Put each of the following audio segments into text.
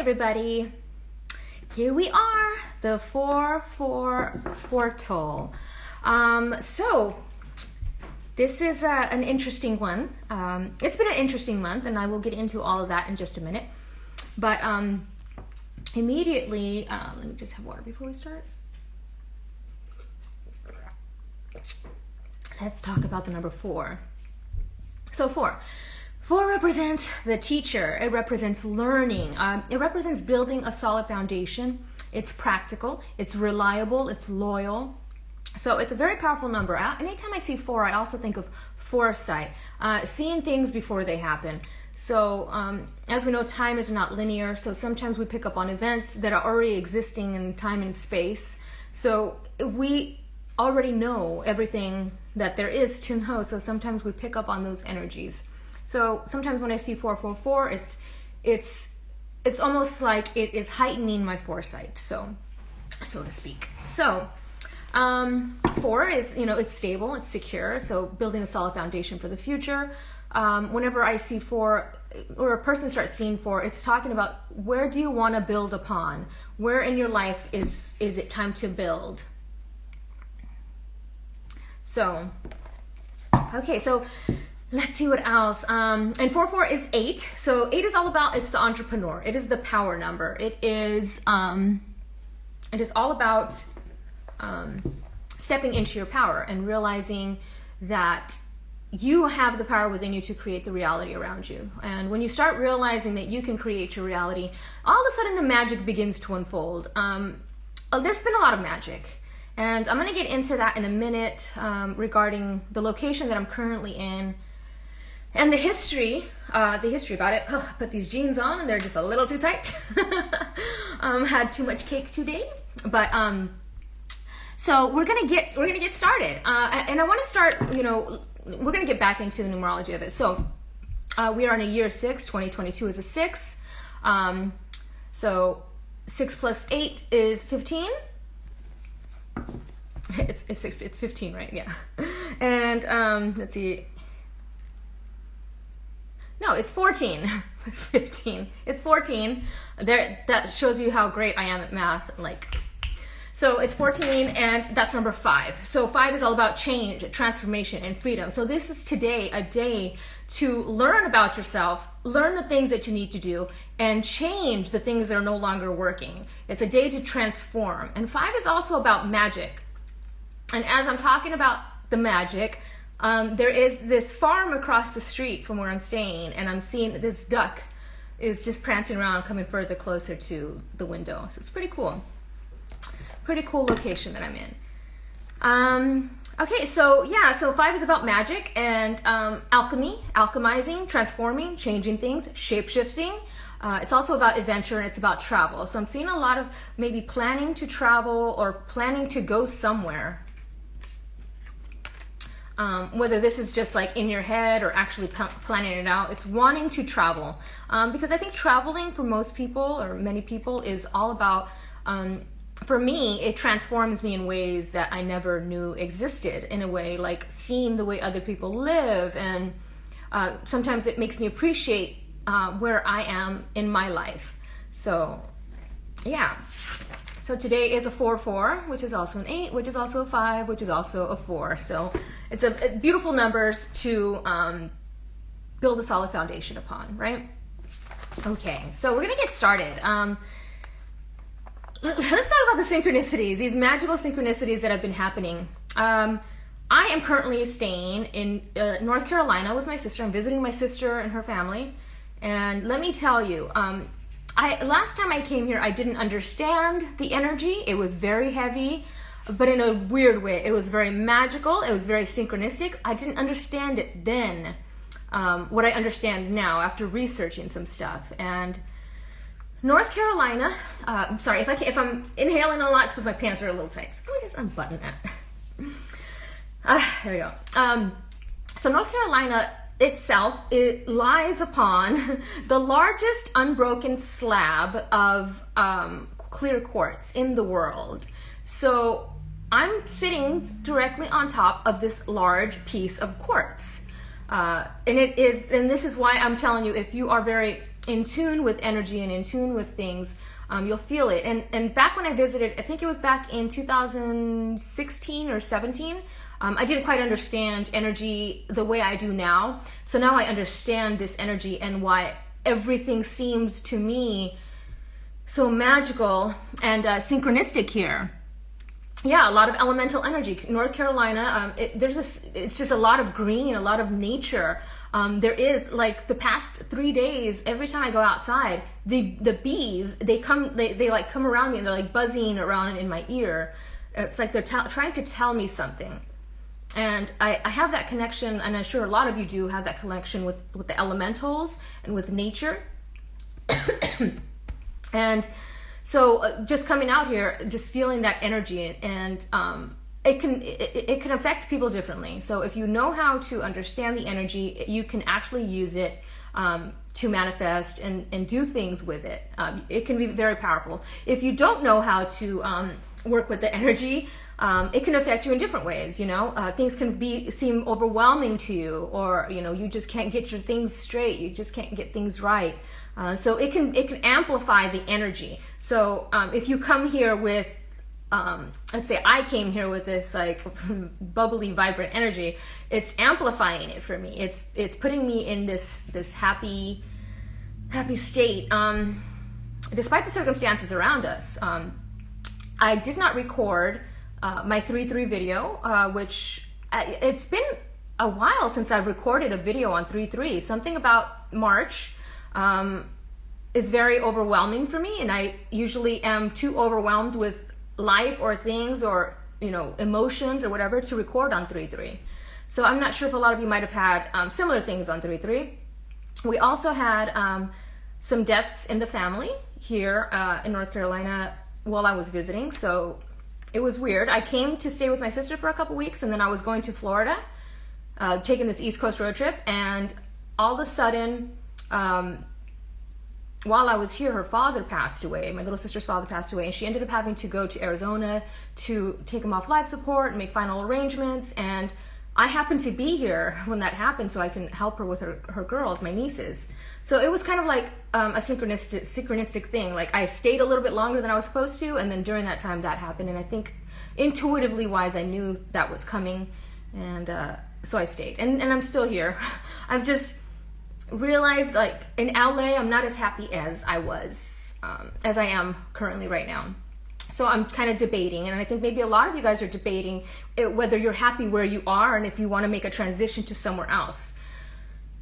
everybody. Here we are, the 4-4 portal. So this is an interesting one. It's been an interesting month, and I will get into all of that in just a minute. But immediately, let me just have water before we start. Let's talk about the number 4. So 4 represents the teacher. It represents learning. It represents building a solid foundation. It's practical. It's reliable. It's loyal. So it's a very powerful number. Anytime I see 4, I also think of foresight, seeing things before they happen. So as we know, time is not linear. So sometimes we pick up on events that are already existing in time and space. So we already know everything that there is to know. So sometimes we pick up on those energies. So sometimes when I see 444, it's almost like it is heightening my foresight, so to speak. So 4 is, it's stable, it's secure, so building a solid foundation for the future. Whenever I see 4, or a person starts seeing 4, it's talking about where do you want to build upon? Where in your life is it time to build? So, okay, so let's see what else. And 4-4 is 8. So 8 is all about, it's the entrepreneur. It is the power number. It is all about stepping into your power and realizing that you have the power within you to create the reality around you. And when you start realizing that you can create your reality, all of a sudden the magic begins to unfold. There's been a lot of magic. And I'm going to get into that in a minute regarding the location that I'm currently in and the history about it. I put these jeans on and they're just a little too tight. Had too much cake today, but so we're gonna get started. And I want to start. We're gonna get back into the numerology of it. So we are in a year 6. 2022 is a 6. So 6 plus 8 is 15. It's 15, right? Yeah. And let's see. No, it's 14. 15. It's 14. That shows you how great I am at math. So it's 14, and that's number 5. So 5 is all about change, transformation, and freedom. So this is today a day to learn about yourself, learn the things that you need to do, and change the things that are no longer working. It's a day to transform. And 5 is also about magic. And as I'm talking about the magic, there is this farm across the street from where I'm staying, and I'm seeing this duck is just prancing around, coming further closer to the window. So it's pretty cool. Pretty cool location that I'm in. Okay, so 5 is about magic and alchemy, alchemizing, transforming, changing things, shape-shifting. It's also about adventure, and it's about travel. So I'm seeing a lot of maybe planning to travel or planning to go somewhere. Whether this is just like in your head or actually planning it out, it's wanting to travel. Because I think traveling for most people or many people is all about, for me, it transforms me in ways that I never knew existed, in a way like seeing the way other people live. And sometimes it makes me appreciate where I am in my life. So, yeah. So today is a 4-4, which is also an 8, which is also a 5, which is also a 4. So it's a beautiful numbers to build a solid foundation upon, right? Okay, so we're gonna get started. Let's talk about the synchronicities, these magical synchronicities that have been happening. I am currently staying in North Carolina with my sister. I'm visiting my sister and her family. And let me tell you, last time I came here, I didn't understand the energy. It was very heavy, but in a weird way. It was very magical. It was very synchronistic. I didn't understand it then, what I understand now after researching some stuff. And North Carolina, I'm sorry, if I'm inhaling a lot, it's because my pants are a little tight. So let me just unbutton that. There we go. So North Carolina itself, it lies upon the largest unbroken slab of clear quartz in the world. So I'm sitting directly on top of this large piece of quartz. And this is why I'm telling you, if you are very in tune with energy and in tune with things, you'll feel it. And back when I visited, I think it was back in 2016 or 17, I didn't quite understand energy the way I do now. So now I understand this energy and why everything seems to me so magical and synchronistic here. Yeah, a lot of elemental energy. North Carolina, it's just a lot of green, a lot of nature. There is, like, the past 3 days, every time I go outside, the bees, they come around me and they're like buzzing around in my ear. It's like they're trying to tell me something. And I have that connection, and I'm sure a lot of you do have that connection with the elementals and with nature. And so just coming out here, just feeling that energy, and it can affect people differently. So if you know how to understand the energy, you can actually use it to manifest and do things with it. It can be very powerful. If you don't know how to work with the energy, it can affect you in different ways. Things can seem overwhelming to you, or you just can't get your things straight. You just can't get things right. So it can amplify the energy. So if you come here with, let's say I came here with this like bubbly, vibrant energy, it's amplifying it for me. It's putting me in this happy state, despite the circumstances around us. I did not record my 3-3 video, which it's been a while since I've recorded a video on 3-3. Something about March is very overwhelming for me, and I usually am too overwhelmed with life or things or emotions or whatever to record on 3-3. So I'm not sure if a lot of you might have had similar things on 3-3. We also had some deaths in the family here in North Carolina while I was visiting, so it was weird. I came to stay with my sister for a couple weeks, and then I was going to Florida, taking this East Coast road trip, and all of a sudden, while I was here, her father passed away. My little sister's father passed away, and she ended up having to go to Arizona to take him off life support and make final arrangements. And I happened to be here when that happened, so I can help her with her girls, my nieces. So it was kind of like a synchronistic thing. Like, I stayed a little bit longer than I was supposed to, and then during that time that happened. And I think intuitively wise, I knew that was coming, and so I stayed. And I'm still here. I've just realized, like, in LA, I'm not as happy as I was, as I am currently right now. So I'm kind of debating, and I think maybe a lot of you guys are debating whether you're happy where you are and if you want to make a transition to somewhere else.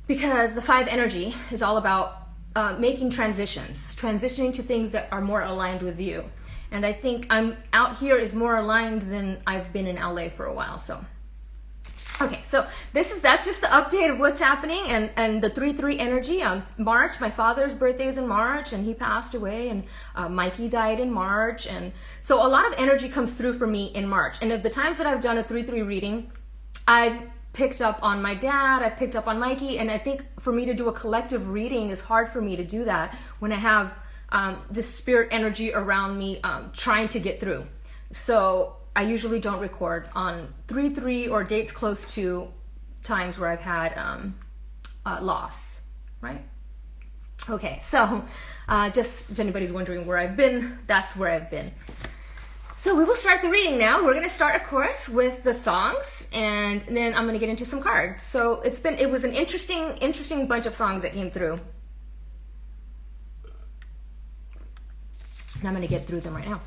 Because the 5 energy is all about making transitioning to things that are more aligned with you. And I think I'm out here is more aligned than I've been in LA for a while, so. Okay, so that's just the update of what's happening, and the 3-3 energy. March, my father's birthday is in March, and he passed away, and Mikey died in March, and so a lot of energy comes through for me in March. And of the times that I've done a 3-3 reading, I've picked up on my dad, I've picked up on Mikey, and I think for me to do a collective reading is hard for me to do that when I have this spirit energy around me trying to get through. So I usually don't record on 3-3 or dates close to times where I've had loss, right? Okay, so just if anybody's wondering where I've been, that's where I've been. So we will start the reading now. We're going to start, of course, with the songs, and then I'm going to get into some cards. So it was an interesting bunch of songs that came through. And I'm going to get through them right now.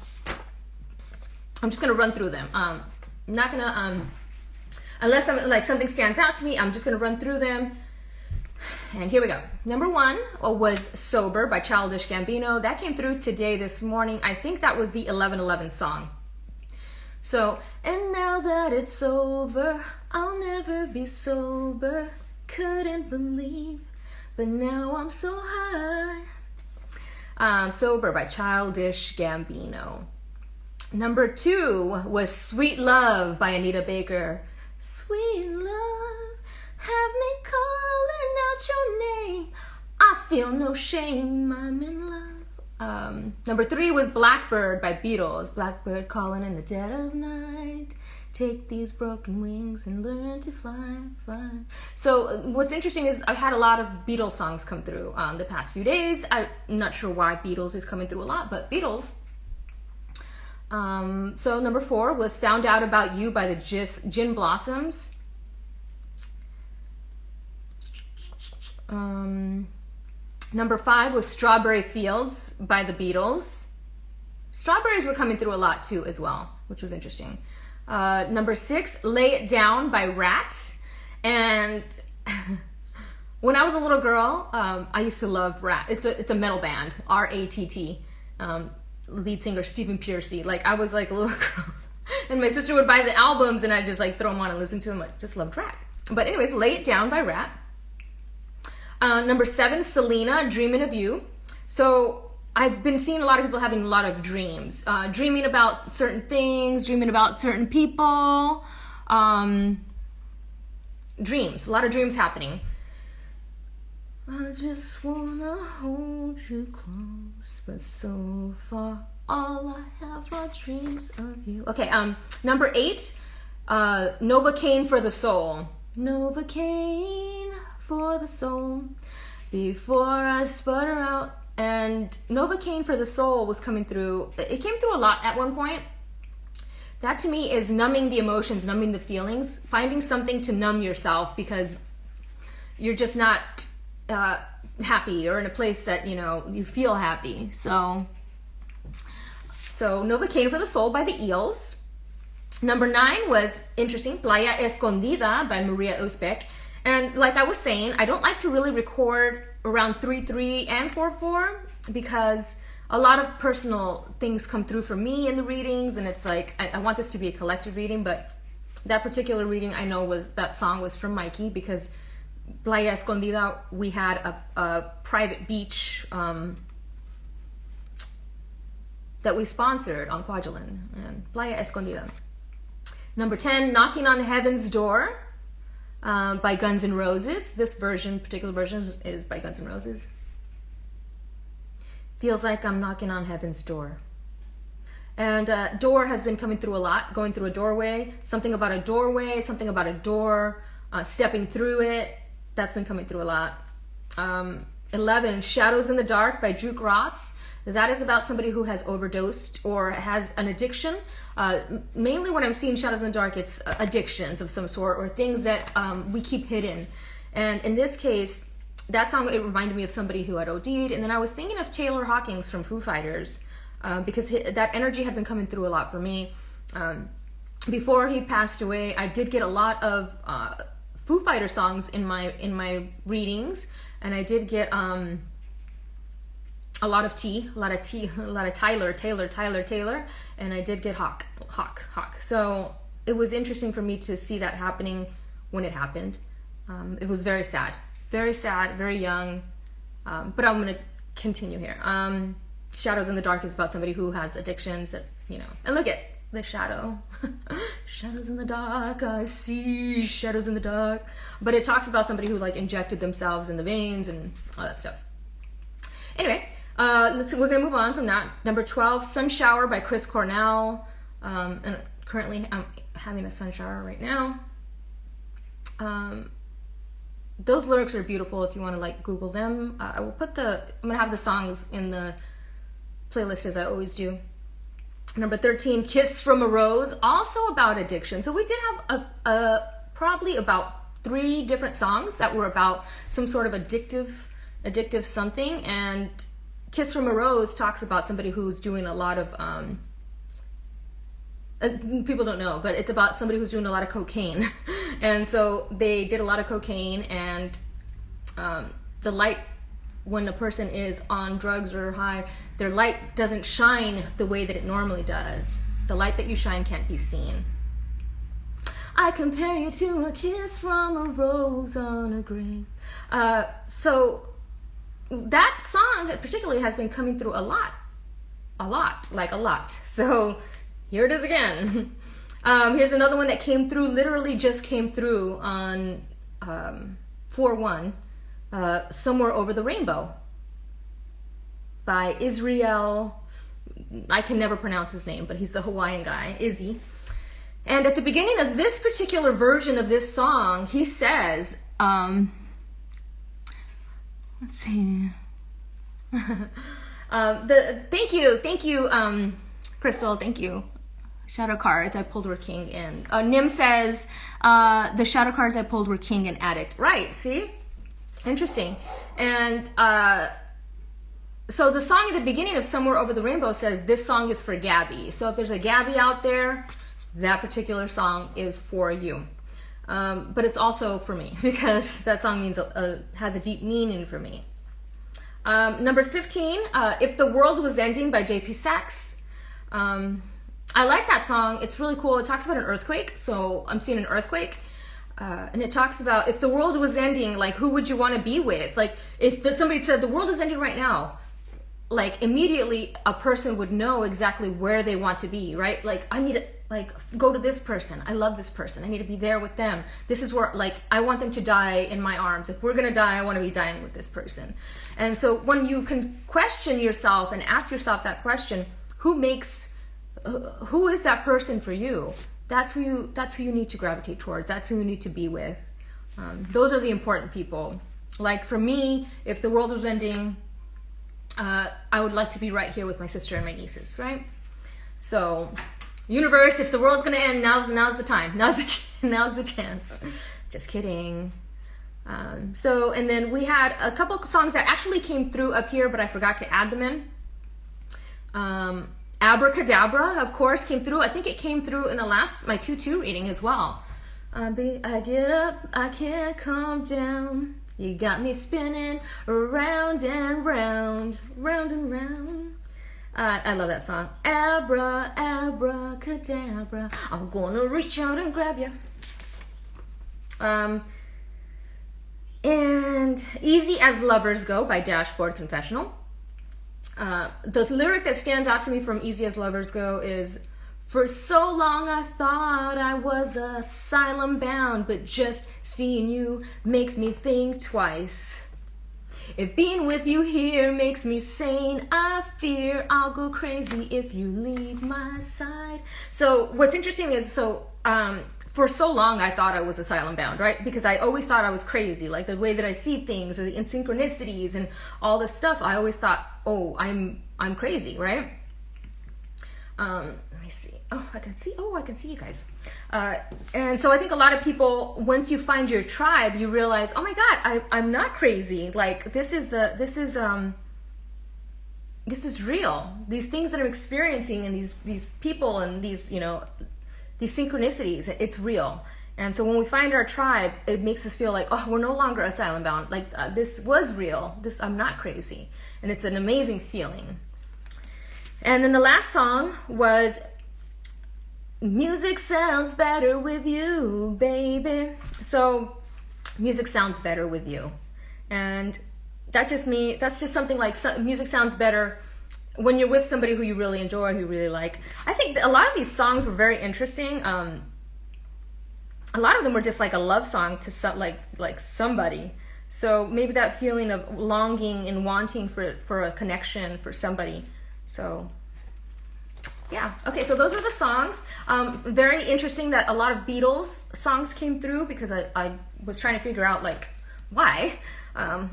I'm just going to run through them. I'm not going to, unless something stands out to me, I'm just going to run through them. And here we go. Number 1 was Sober by Childish Gambino. That came through this morning. I think that was the 11:11 song. So, and now that it's over, I'll never be sober. Couldn't believe, but now I'm so high. Sober by Childish Gambino. Number 2 was Sweet Love by Anita Baker. Sweet love, have me calling out your name. I feel no shame, I'm in love. Number 3 was Blackbird by Beatles. Blackbird calling in the dead of night. Take these broken wings and learn to fly, fly. So what's interesting is I've had a lot of Beatles songs come through the past few days. I'm not sure why Beatles is coming through a lot, but Beatles. So number 4 was Found Out About You by the Gin Blossoms. Number 5 was Strawberry Fields by the Beatles. Strawberries were coming through a lot too as well, which was interesting. Number 6, Lay It Down by Rat. And when I was a little girl, I used to love Rat. It's a metal band, R-A-T-T. Lead singer Stephen Pearcy. Like, I was like a little girl. And my sister would buy the albums and I'd just like throw them on and listen to them. I just loved Rat. But anyways, Lay It Down by Rat. Number 7, Selena, Dreamin' of You. So I've been seeing a lot of people having a lot of dreams, dreaming about certain things, dreaming about certain people, dreams, a lot of dreams happening. I just wanna hold you close, but so far all I have are dreams of you. Okay, number 8, Novocaine for the Soul. Novocaine for the soul, before I sputter out. And Novocaine for the Soul was coming through. It came through a lot at one point. That to me is numbing the emotions, numbing the feelings, finding something to numb yourself because you're just not happy or in a place that, you know, you feel happy. So Novocaine for the Soul by the Eels. Number 9 was interesting, Playa Escondida by Maria Uzbek. And like I was saying, I don't like to really record around 3/3 and 4/4 because a lot of personal things come through for me in the readings, and it's like I want this to be a collective reading, but that particular reading I know that song was from Mikey because Playa Escondida, we had a private beach that we sponsored on Kwajalein, and Playa Escondida. Number 10, Knocking on Heaven's Door. By Guns N' Roses. This particular version is by Guns N' Roses. Feels like I'm knocking on heaven's door. And door has been coming through a lot, going through a doorway, something about a doorway, something about a door, stepping through it. That's been coming through a lot. 11, Shadows in the Dark by Duke Ross. That is about somebody who has overdosed or has an addiction. Mainly when I'm seeing Shadows in the Dark, it's addictions of some sort or things that we keep hidden. And in this case, that song, it reminded me of somebody who had OD'd. And then I was thinking of Taylor Hawkins from Foo Fighters because that energy had been coming through a lot for me. Before he passed away, I did get a lot of Foo Fighter songs in my readings. And I did get a lot of Taylor, and I did get Hawk. So it was interesting for me to see that happening when it happened. It was very sad, very young, but I'm going to continue here. Shadows in the Dark is about somebody who has addictions that, you know, and look at the shadow. Shadows in the dark, I see shadows in the dark. But it talks about somebody who like injected themselves in the veins and all that stuff. Anyway, we're gonna move on from that. Number 12, Sun Shower by Chris Cornell. And currently I'm having a sun shower right now. Those lyrics are beautiful if you want to like Google them. I'm gonna have the songs in the playlist as I always do. Number 13, Kiss from a Rose, also about addiction. So we did have probably about 3 different songs that were about some sort of addictive something, and Kiss from a Rose talks about somebody who's doing a lot of people don't know, but it's about somebody who's doing a lot of cocaine. And so they did a lot of cocaine, and the light, when a person is on drugs or high, their light doesn't shine the way that it normally does. The light that you shine can't be seen. I compare you to a kiss from a rose on a grave. So that song particularly has been coming through a lot. So here it is again. Here's another one that literally just came through on 4/1, Somewhere Over the Rainbow by Israel. I can never pronounce his name, but he's the Hawaiian guy, Izzy. And at the beginning of this particular version of this song, he says, let's see. Thank you, Crystal, thank you. Shadow cards I pulled were king and Nim says the shadow cards I pulled were king and addict. Right, see? Interesting. And so the song at the beginning of Somewhere Over the Rainbow says this song is for Gabby. So if there's a Gabby out there, that particular song is for you. But it's also for me because that song means has a deep meaning for me. Number 15, If the World Was Ending by J.P. Sachs. I like that song. It's really cool. It talks about an earthquake. So I'm seeing an earthquake. And it talks about if the world was ending, like who would you want to be with? Like if somebody said the world is ending right now, like immediately a person would know exactly where they want to be, right? Like I need to go to this person. I love this person. I need to be there with them. This is where like I want them to die in my arms. If we're gonna die, I want to be dying with this person. And so when you can question yourself and ask yourself that question, who is that person for you? That's who you need to gravitate towards. That's who you need to be with. Those are the important people. Like for me, if the world was ending, I would like to be right here with my sister and my nieces, right? So, universe, if the world's gonna end, now's the time. Now's the chance. Just kidding. And then we had a couple of songs that actually came through up here, but I forgot to add them in. Abracadabra, of course, came through. I think it came through in my 2-2 reading as well. I get up, I can't calm down. You got me spinning around and round, round and round. I love that song. Abracadabra, I'm gonna reach out and grab you. And Easy as Lovers Go by Dashboard Confessional. The lyric that stands out to me from Easy as Lovers Go is, for so long I thought I was asylum bound, but just seeing you makes me think twice. If being with you here makes me sane, I fear I'll go crazy if you leave my side. So what's interesting is, for so long I thought I was asylum bound, right? Because I always thought I was crazy, like the way that I see things or the synchronicities and all this stuff. I always thought, oh, I'm crazy, right? Let me see. Oh, I can see you guys. And so I think a lot of people, once you find your tribe, you realize, oh my God, I'm not crazy. Like this is real. These things that I'm experiencing and these people and these synchronicities, it's real. And so when we find our tribe, it makes us feel like, oh, we're no longer asylum bound. Like this was real. I'm not crazy. And it's an amazing feeling. And then the last song was Music Sounds Better With You, Baby. So music sounds better with you. And that's just something like music sounds better when you're with somebody who you really enjoy, who you really like. I think a lot of these songs were very interesting. A lot of them were just like a love song to like somebody. So maybe that feeling of longing and wanting for a connection for somebody. So yeah, okay, so those are the songs. Very interesting that a lot of Beatles songs came through because I was trying to figure out like why.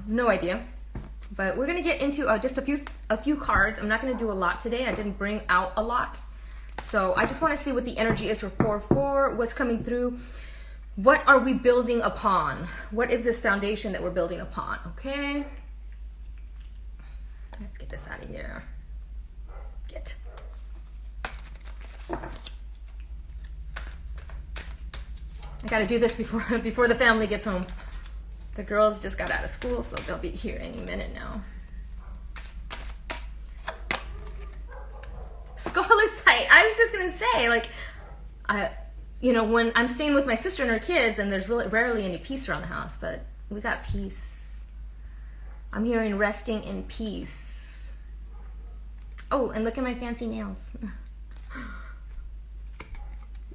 No idea. But we're gonna get into just a few cards. I'm not gonna do a lot today. I didn't bring out a lot. So I just wanna see what the energy is for 4-4, what's coming through. What are we building upon? What is this foundation that we're building upon, okay? Let's get this out of here. Get. I gotta do this before the family gets home. The girls just got out of school, so they'll be here any minute now. Scarlet Sight. I was just gonna say, like, when I'm staying with my sister and her kids, and there's really rarely any peace around the house, but we got peace. I'm hearing resting in peace. Oh, and look at my fancy nails.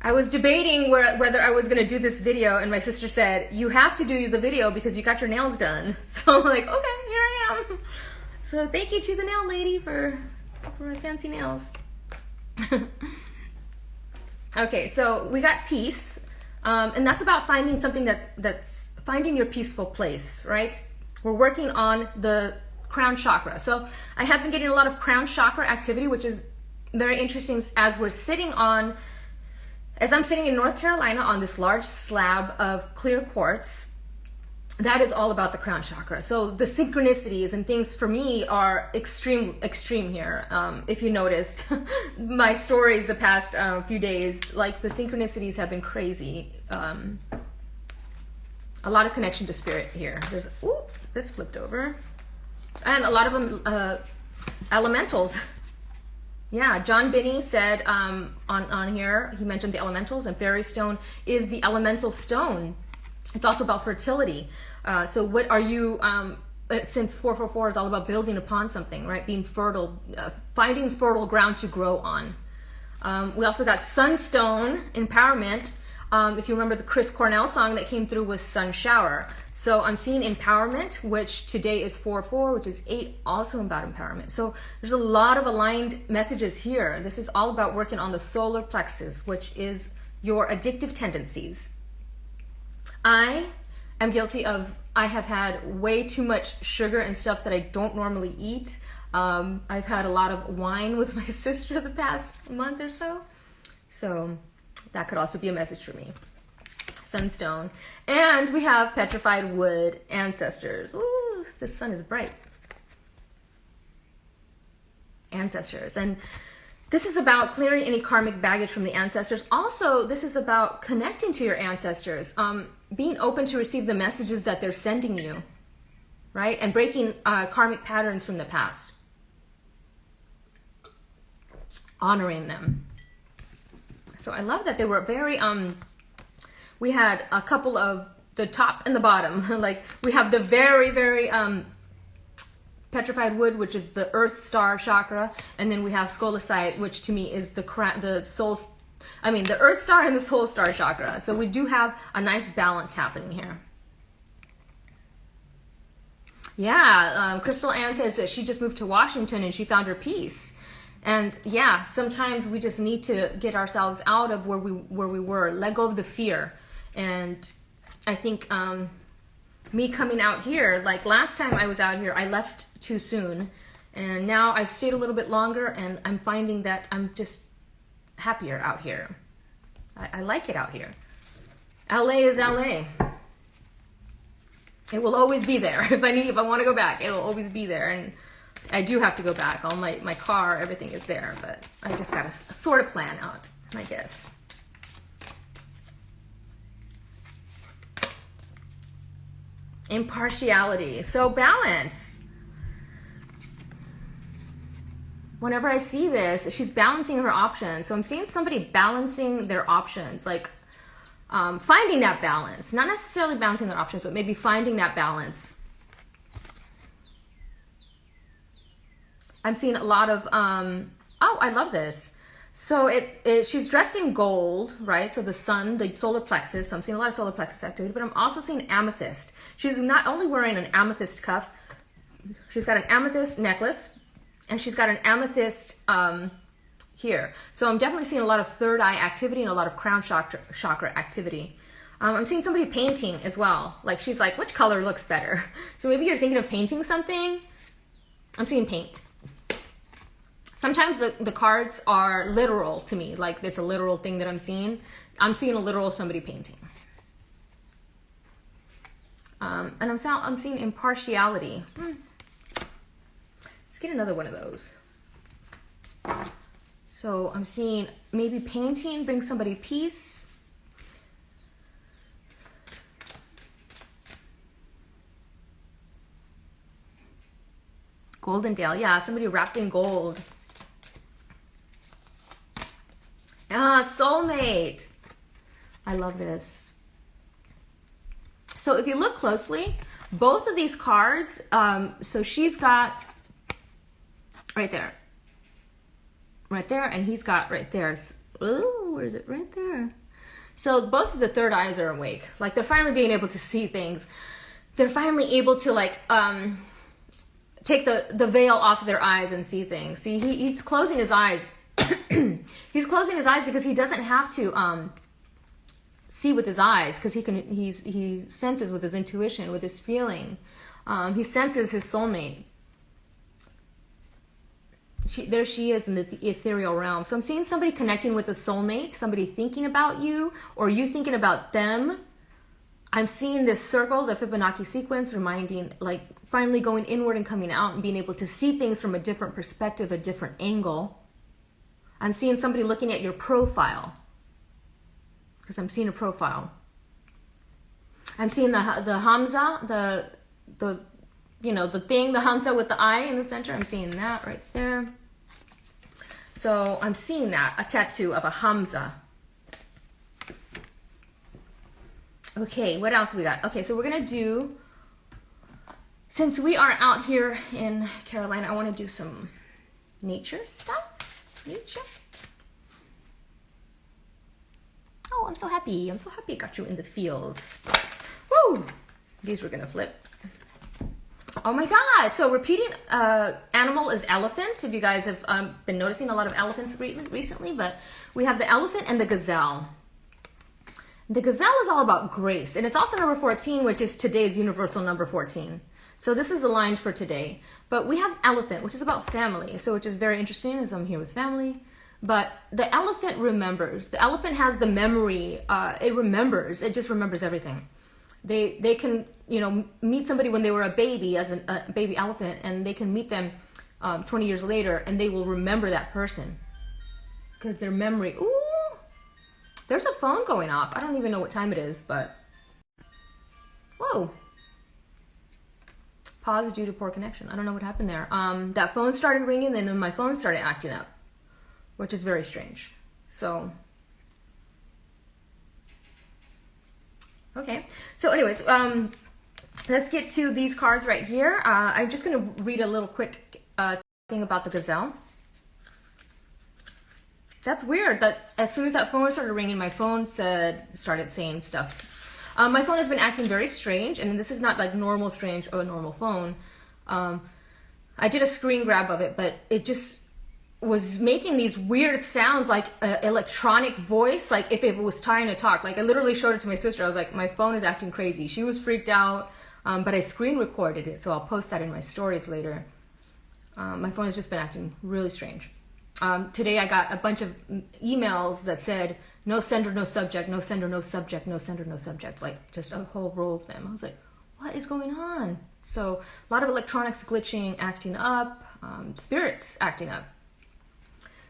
I was debating whether I was going to do this video, and my sister said, you have to do the video because you got your nails done. So I'm like, okay, here I am. So thank you to the nail lady for my fancy nails. Okay, so we got peace, and that's about finding something that's finding your peaceful place, right? We're working on the crown chakra. So I have been getting a lot of crown chakra activity, which is very interesting as I'm sitting in North Carolina on this large slab of clear quartz. That is all about the crown chakra. So the synchronicities and things for me are extreme here. If you noticed my stories the past few days, like the synchronicities have been crazy. A lot of connection to spirit here. There's, this flipped over. And a lot of them, elementals. Yeah, John Binney said on here, he mentioned the elementals, and fairy stone is the elemental stone. It's also about fertility. So what are you, since 444 is all about building upon something, right? Being fertile, finding fertile ground to grow on. We also got sunstone, empowerment. If you remember the Chris Cornell song that came through was Sun Shower. So I'm seeing empowerment, which today is 4-4, which is 8, also about empowerment. So there's a lot of aligned messages here. This is all about working on the solar plexus, which is your addictive tendencies. I am guilty of, I have had way too much sugar and stuff that I don't normally eat. I've had a lot of wine with my sister the past month or so. So that could also be a message for me. Sunstone. And we have petrified wood ancestors. Ooh, the sun is bright. Ancestors. And this is about clearing any karmic baggage from the ancestors. Also, this is about connecting to your ancestors. Being open to receive the messages that they're sending you, right? And breaking karmic patterns from the past. Honoring them. So I love that they were very, we had a couple of the top and the bottom. Like we have the very, very petrified wood, which is the earth star chakra. And then we have scolecite, which to me is the soul, the earth star and the soul star chakra. So we do have a nice balance happening here. Yeah, Crystal Ann says that she just moved to Washington and she found her peace. And yeah, sometimes we just need to get ourselves out of where we were, let go of the fear. And I think me coming out here, like last time I was out here, I left too soon. And now I've stayed a little bit longer and I'm finding that I'm just happier out here. I like it out here. LA is LA. It will always be there. If I want to go back, it will always be there. And I do have to go back. All my car, everything is there, but I just got to sort of plan out, I guess. Impartiality. So balance. Whenever I see this, she's balancing her options. So I'm seeing somebody balancing their options, like finding that balance. Not necessarily balancing their options, but maybe finding that balance. I'm seeing a lot of, I love this. So she's dressed in gold, right? So the sun, the solar plexus. So I'm seeing a lot of solar plexus activity, but I'm also seeing amethyst. She's not only wearing an amethyst cuff, she's got an amethyst necklace, and she's got an amethyst here. So I'm definitely seeing a lot of third eye activity and a lot of crown chakra activity. I'm seeing somebody painting as well. Like she's like, which color looks better? So maybe you're thinking of painting something. I'm seeing paint. Sometimes the cards are literal to me, like it's a literal thing that I'm seeing. I'm seeing a literal somebody painting. And I'm seeing impartiality. Let's get another one of those. So I'm seeing maybe painting brings somebody peace. Goldendale, yeah, somebody wrapped in gold. Soulmate. I love this. So if you look closely, both of these cards, so she's got right there, and he's got right there. Oh, where is it? Right there. So both of the third eyes are awake. Like they're finally being able to see things. They're finally able to like take the veil off of their eyes and see things. See, he's closing his eyes. He's closing his eyes because he doesn't have to see with his eyes, because he senses with his intuition, with his feeling. He senses his soulmate. There she is in the ethereal realm. So I'm seeing somebody connecting with a soulmate, somebody thinking about you, or you thinking about them. I'm seeing this circle, the Fibonacci sequence, reminding, like, finally going inward and coming out and being able to see things from a different perspective, a different angle. I'm seeing somebody looking at your profile, because I'm seeing a profile. I'm seeing the Hamza, the thing, the Hamza with the eye in the center. I'm seeing that right there. So I'm seeing that, a tattoo of a Hamza. Okay, what else we got? Okay, so we're going to do, since we are out here in Carolina, I want to do some nature stuff. Nature. Oh, I'm so happy. I'm so happy I got you in the fields. Woo! These were going to flip. Oh my God. So repeating animal is elephant. If you guys have been noticing a lot of elephants recently, but we have the elephant and the gazelle. The gazelle is all about grace, and it's also number 14, which is today's universal number 14. So this is aligned for today. But we have elephant, which is about family, so which is very interesting, as I'm here with family. But the elephant remembers. The elephant has the memory. It remembers. It just remembers everything. They can, meet somebody when they were a baby, as a baby elephant, and they can meet them 20 years later, and they will remember that person because their memory. Ooh, there's a phone going off. I don't even know what time it is, but whoa. Pause due to poor connection. I don't know what happened there. That phone started ringing, and then my phone started acting up, which is very strange. So. Okay, so anyways, let's get to these cards right here. I'm just going to read a little quick thing about the gazelle. That's weird that as soon as that phone started ringing, my phone started saying stuff. My phone has been acting very strange, and this is not like normal strange or a normal phone. I did a screen grab of it, but it just was making these weird sounds, like electronic voice, like if it was trying to talk. Like I literally showed it to my sister. I was like, my phone is acting crazy. She was freaked out, but I screen recorded it, so I'll post that in my stories later. My phone has just been acting really strange. Today I got a bunch of emails that said, no sender, no subject, no sender, no subject, no sender, no subject, like just a whole row of them. I was like, what is going on? So a lot of electronics glitching, acting up, spirits acting up.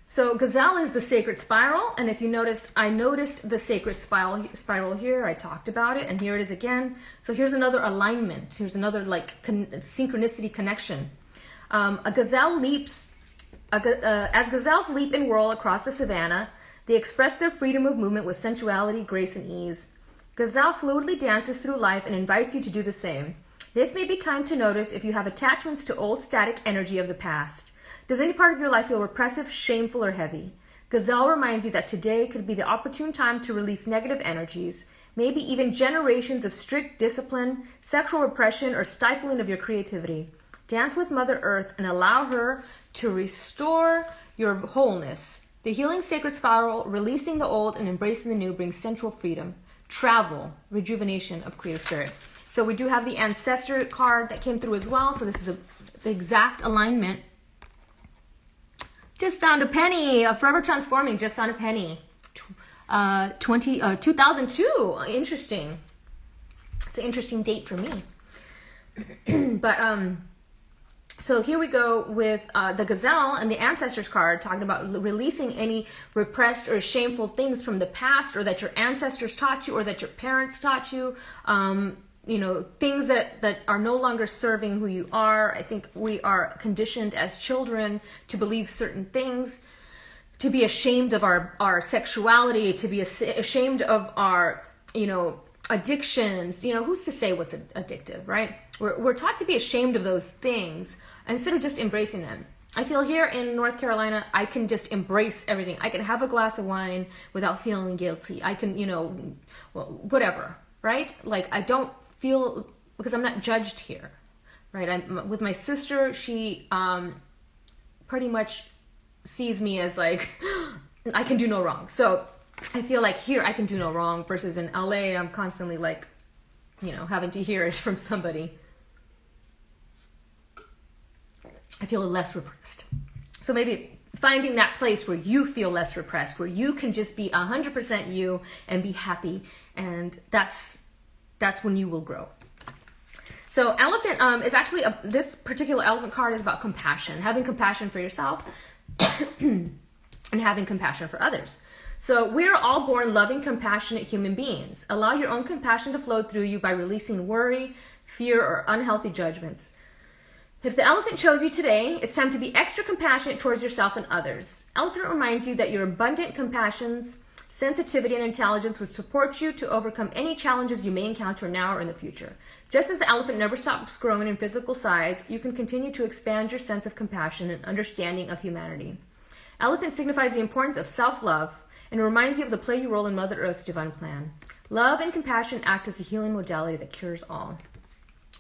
So gazelle is the sacred spiral, and if you noticed, I noticed the sacred spiral here. I talked about it, and here it is again. So here's another alignment. Here's another synchronicity connection. As gazelles leap and whirl across the savannah, they express their freedom of movement with sensuality, grace, and ease. Gazelle fluidly dances through life and invites you to do the same. This may be time to notice if you have attachments to old static energy of the past. Does any part of your life feel repressive, shameful, or heavy? Gazelle reminds you that today could be the opportune time to release negative energies, maybe even generations of strict discipline, sexual repression, or stifling of your creativity. Dance with Mother Earth and allow her to restore your wholeness. The healing sacred spiral, releasing the old and embracing the new, brings sensual freedom, travel, rejuvenation of creative spirit. So we do have the ancestor card that came through as well. So this is the exact alignment. Just found a penny. Forever Transforming. Just found a penny. 2002. Interesting. It's an interesting date for me. But so here we go with the gazelle and the ancestors card, talking about releasing any repressed or shameful things from the past, or that your ancestors taught you, or that your parents taught you. Things that are no longer serving who you are. I think we are conditioned as children to believe certain things, to be ashamed of our sexuality, to be ashamed of our, addictions. Who's to say what's addictive, right? We're taught to be ashamed of those things instead of just embracing them. I feel here in North Carolina, I can just embrace everything. I can have a glass of wine without feeling guilty. I can, whatever, right? Like I don't feel, because I'm not judged here, right? I'm with my sister. She pretty much sees me as like I can do no wrong. So I feel like here I can do no wrong versus in LA, I'm constantly like, having to hear it from somebody. I feel less repressed. So maybe finding that place where you feel less repressed, where you can just be 100% you and be happy. And that's when you will grow. So elephant is actually, this particular elephant card is about compassion, having compassion for yourself and having compassion for others. So we're all born loving, compassionate human beings. Allow your own compassion to flow through you by releasing worry, fear, or unhealthy judgments. If the elephant chose you today, it's time to be extra compassionate towards yourself and others. Elephant reminds you that your abundant compassions, sensitivity, and intelligence would support you to overcome any challenges you may encounter now or in the future. Just as the elephant never stops growing in physical size, you can continue to expand your sense of compassion and understanding of humanity. Elephant signifies the importance of self-love and reminds you of the play you role in Mother Earth's divine plan. Love and compassion act as a healing modality that cures all.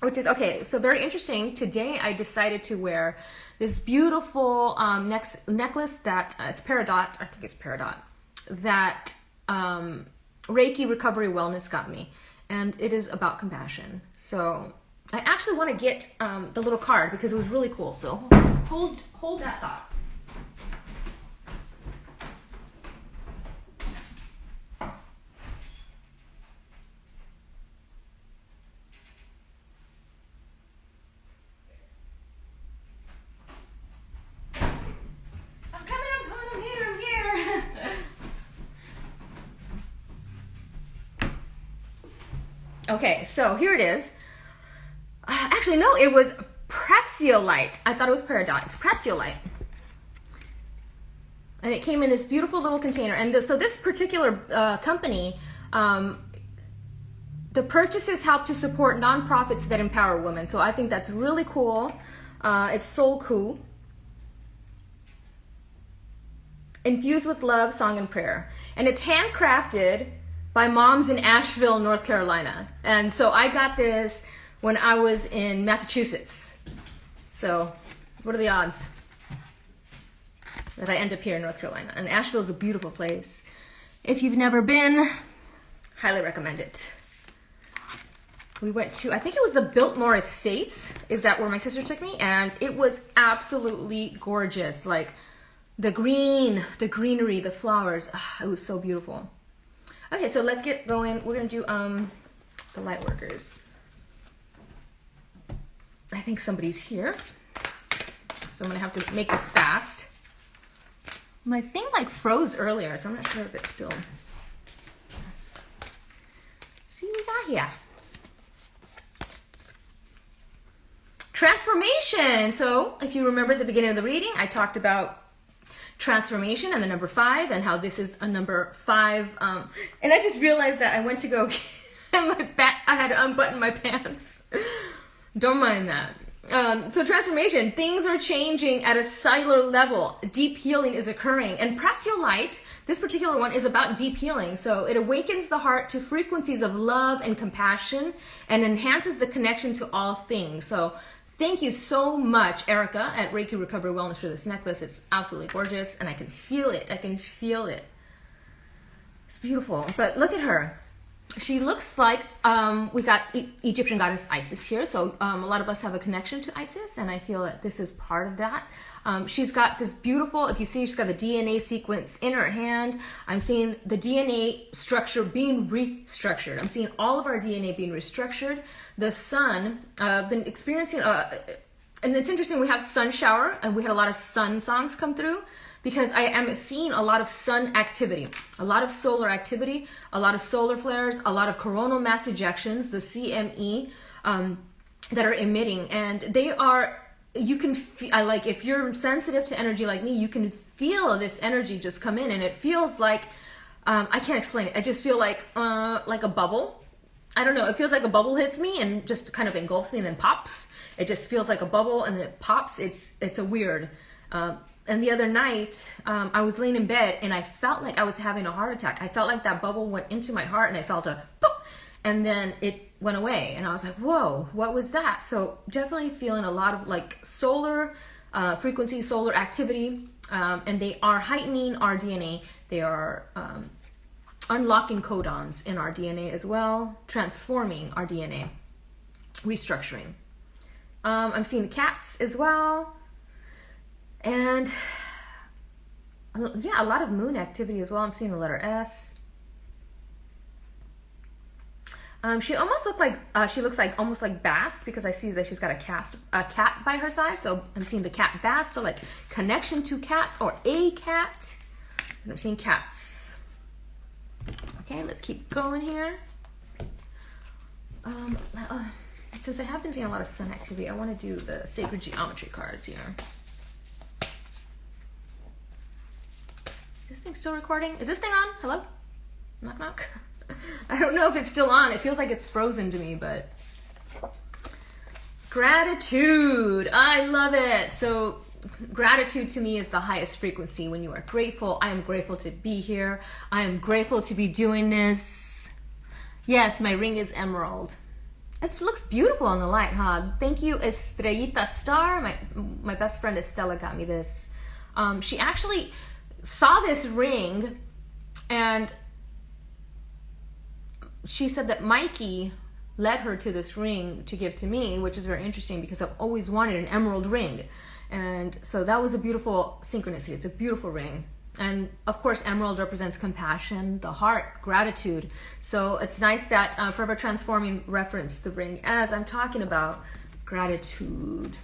Which is, okay, so very interesting. Today I decided to wear this beautiful necklace that, it's Peridot, I think it's Peridot, that Reiki Recovery Wellness got me. And it is about compassion. So I actually want to get the little card because it was really cool. So hold that thought. Okay, so here it is. Actually, no, it was Preciolite. I thought it was Peridot. It's Preciolite. And it came in this beautiful little container. And so this particular company, the purchases help to support nonprofits that empower women. So I think that's really cool. It's Soul Cool. Infused with love, song, and prayer. And it's handcrafted by moms in Asheville, North Carolina. And so I got this when I was in Massachusetts. So what are the odds that I end up here in North Carolina? And Asheville is a beautiful place. If you've never been, highly recommend it. We went to, I think it was the Biltmore Estates. Is that where my sister took me? And it was absolutely gorgeous. Like the greenery, the flowers. It was so beautiful. Okay, so let's get going. We're gonna do the light workers. I think somebody's here, so I'm gonna have to make this fast. My thing like froze earlier, so I'm not sure if it's still. See what we got here. Transformation. So if you remember at the beginning of the reading, I talked about transformation and the number 5 and how this is a number 5. And I just realized that I went to go and I had to unbutton my pants. Don't mind that. So transformation, things are changing at a cellular level. Deep healing is occurring. And Preciolite, this particular one, is about deep healing. So it awakens the heart to frequencies of love and compassion and enhances the connection to all things. So thank you so much, Erica, at Reiki Recovery Wellness for this necklace. It's absolutely gorgeous, and I can feel it. I can feel it. It's beautiful. But look at her. She looks like, we got Egyptian goddess Isis here, so a lot of us have a connection to Isis, and I feel that this is part of that. She's got this beautiful, if you see, she's got the DNA sequence in her hand. I'm seeing the DNA structure being restructured. I'm seeing all of our DNA being restructured. The sun, been experiencing, and it's interesting, we have sun shower, and we had a lot of sun songs come through, because I am seeing a lot of sun activity, a lot of solar activity, a lot of solar flares, a lot of coronal mass ejections, the CME, that are emitting. And they are, you can feel, like if you're sensitive to energy like me, you can feel this energy just come in, and it feels like, I can't explain it. I just feel like a bubble. I don't know, it feels like a bubble hits me and just kind of engulfs me and then pops. It just feels like a bubble and then it pops. It's a weird, and the other night, I was laying in bed and I felt like I was having a heart attack. I felt like that bubble went into my heart and I felt a pop, and then it went away. And I was like, whoa, what was that? So definitely feeling a lot of like solar frequency, solar activity, and they are heightening our DNA. They are unlocking codons in our DNA as well, transforming our DNA, restructuring. I'm seeing cats as well, and yeah, a lot of moon activity as well. I'm seeing the letter S. She almost looks like almost like Bast, because I see that she's got a cat by her side. So I'm seeing the cat Bast, or like connection to cats, or a cat. And I'm seeing cats. Okay, let's keep going here. Since I have been seeing a lot of sun activity, I want to do the sacred geometry cards here. Is this thing still recording? Is this thing on? Hello? Knock, knock. I don't know if it's still on. It feels like it's frozen to me, but gratitude. I love it. So gratitude to me is the highest frequency. When you are grateful, I am grateful to be here. I am grateful to be doing this. Yes, my ring is emerald. It looks beautiful in the light, huh? Thank you, Estrellita Star. My best friend Estella got me this. She actually saw this ring, and she said that Mikey led her to this ring to give to me, which is very interesting because I've always wanted an emerald ring. And so that was a beautiful synchronicity. It's a beautiful ring. And of course, emerald represents compassion, the heart, gratitude. So it's nice that Forever Transforming referenced the ring as I'm talking about gratitude.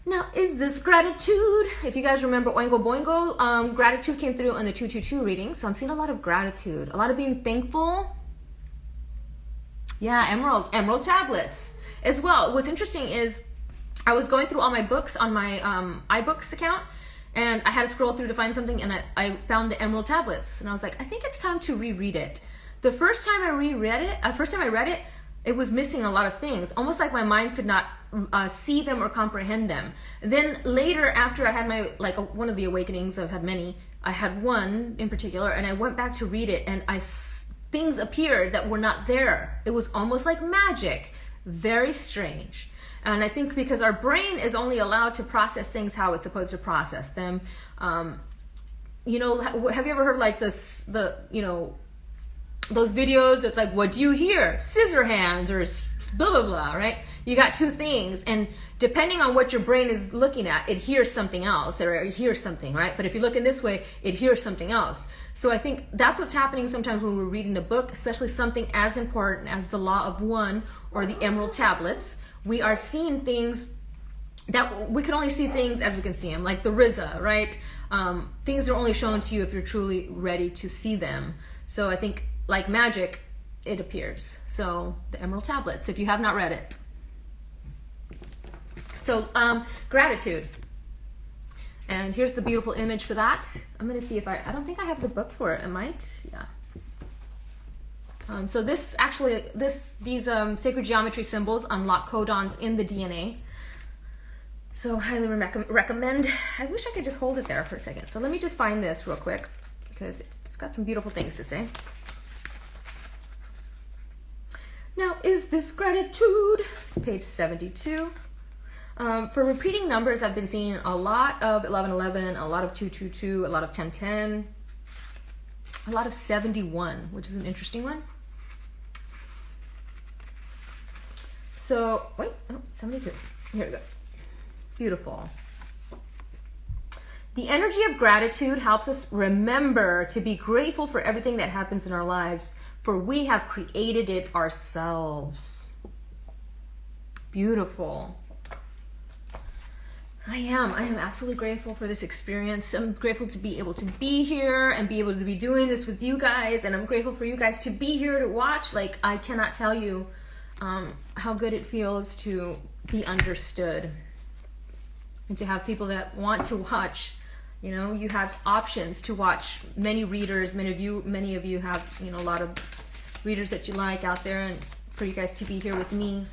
Now, is this gratitude? If you guys remember Oingo Boingo, gratitude came through in the 222 reading. So I'm seeing a lot of gratitude, a lot of being thankful. Yeah, emerald tablets as well. What's interesting is I was going through all my books on my iBooks account, and I had to scroll through to find something, and I found the emerald tablets, and I was like, I think it's time to reread it. The first time I read it, it was missing a lot of things, almost like my mind could not see them or comprehend them. Then later, after I had my one of the awakenings, I've had many. I had one in particular, and I went back to read it, and things appeared that were not there. It was almost like magic. Very strange. And I think because our brain is only allowed to process things how it's supposed to process them. You know, have you ever heard like this, those videos that's like, what do you hear? Scissor hands or blah, blah, blah, right? You got two things, and depending on what your brain is looking at, it hears something else, or it hears something, right? But if you look in this way, it hears something else. So I think that's what's happening sometimes when we're reading a book, especially something as important as the Law of One or the Emerald Tablets. We are seeing things that we can only see things as we can see them, like the Riza, right? Things are only shown to you if you're truly ready to see them. So I think like magic, it appears. So the Emerald Tablets, if you have not read it. So gratitude. And here's the beautiful image for that. I'm going to see if I don't think I have the book for it. I might, yeah. So this actually, these sacred geometry symbols unlock codons in the DNA. So highly recommend. I wish I could just hold it there for a second. So let me just find this real quick because it's got some beautiful things to say. Now, is this gratitude? Page 72. For repeating numbers, I've been seeing a lot of 1111, a lot of 222, a lot of 1010, a lot of 71, which is an interesting one. So, 72. Here we go. Beautiful. The energy of gratitude helps us remember to be grateful for everything that happens in our lives, for we have created it ourselves. Beautiful. I am absolutely grateful for this experience. I'm grateful to be able to be here and be able to be doing this with you guys. And I'm grateful for you guys to be here to watch. Like, I cannot tell you how good it feels to be understood and to have people that want to watch. You know, you have options to watch many readers. Many of you have, a lot of readers that you like out there, and for you guys to be here with me,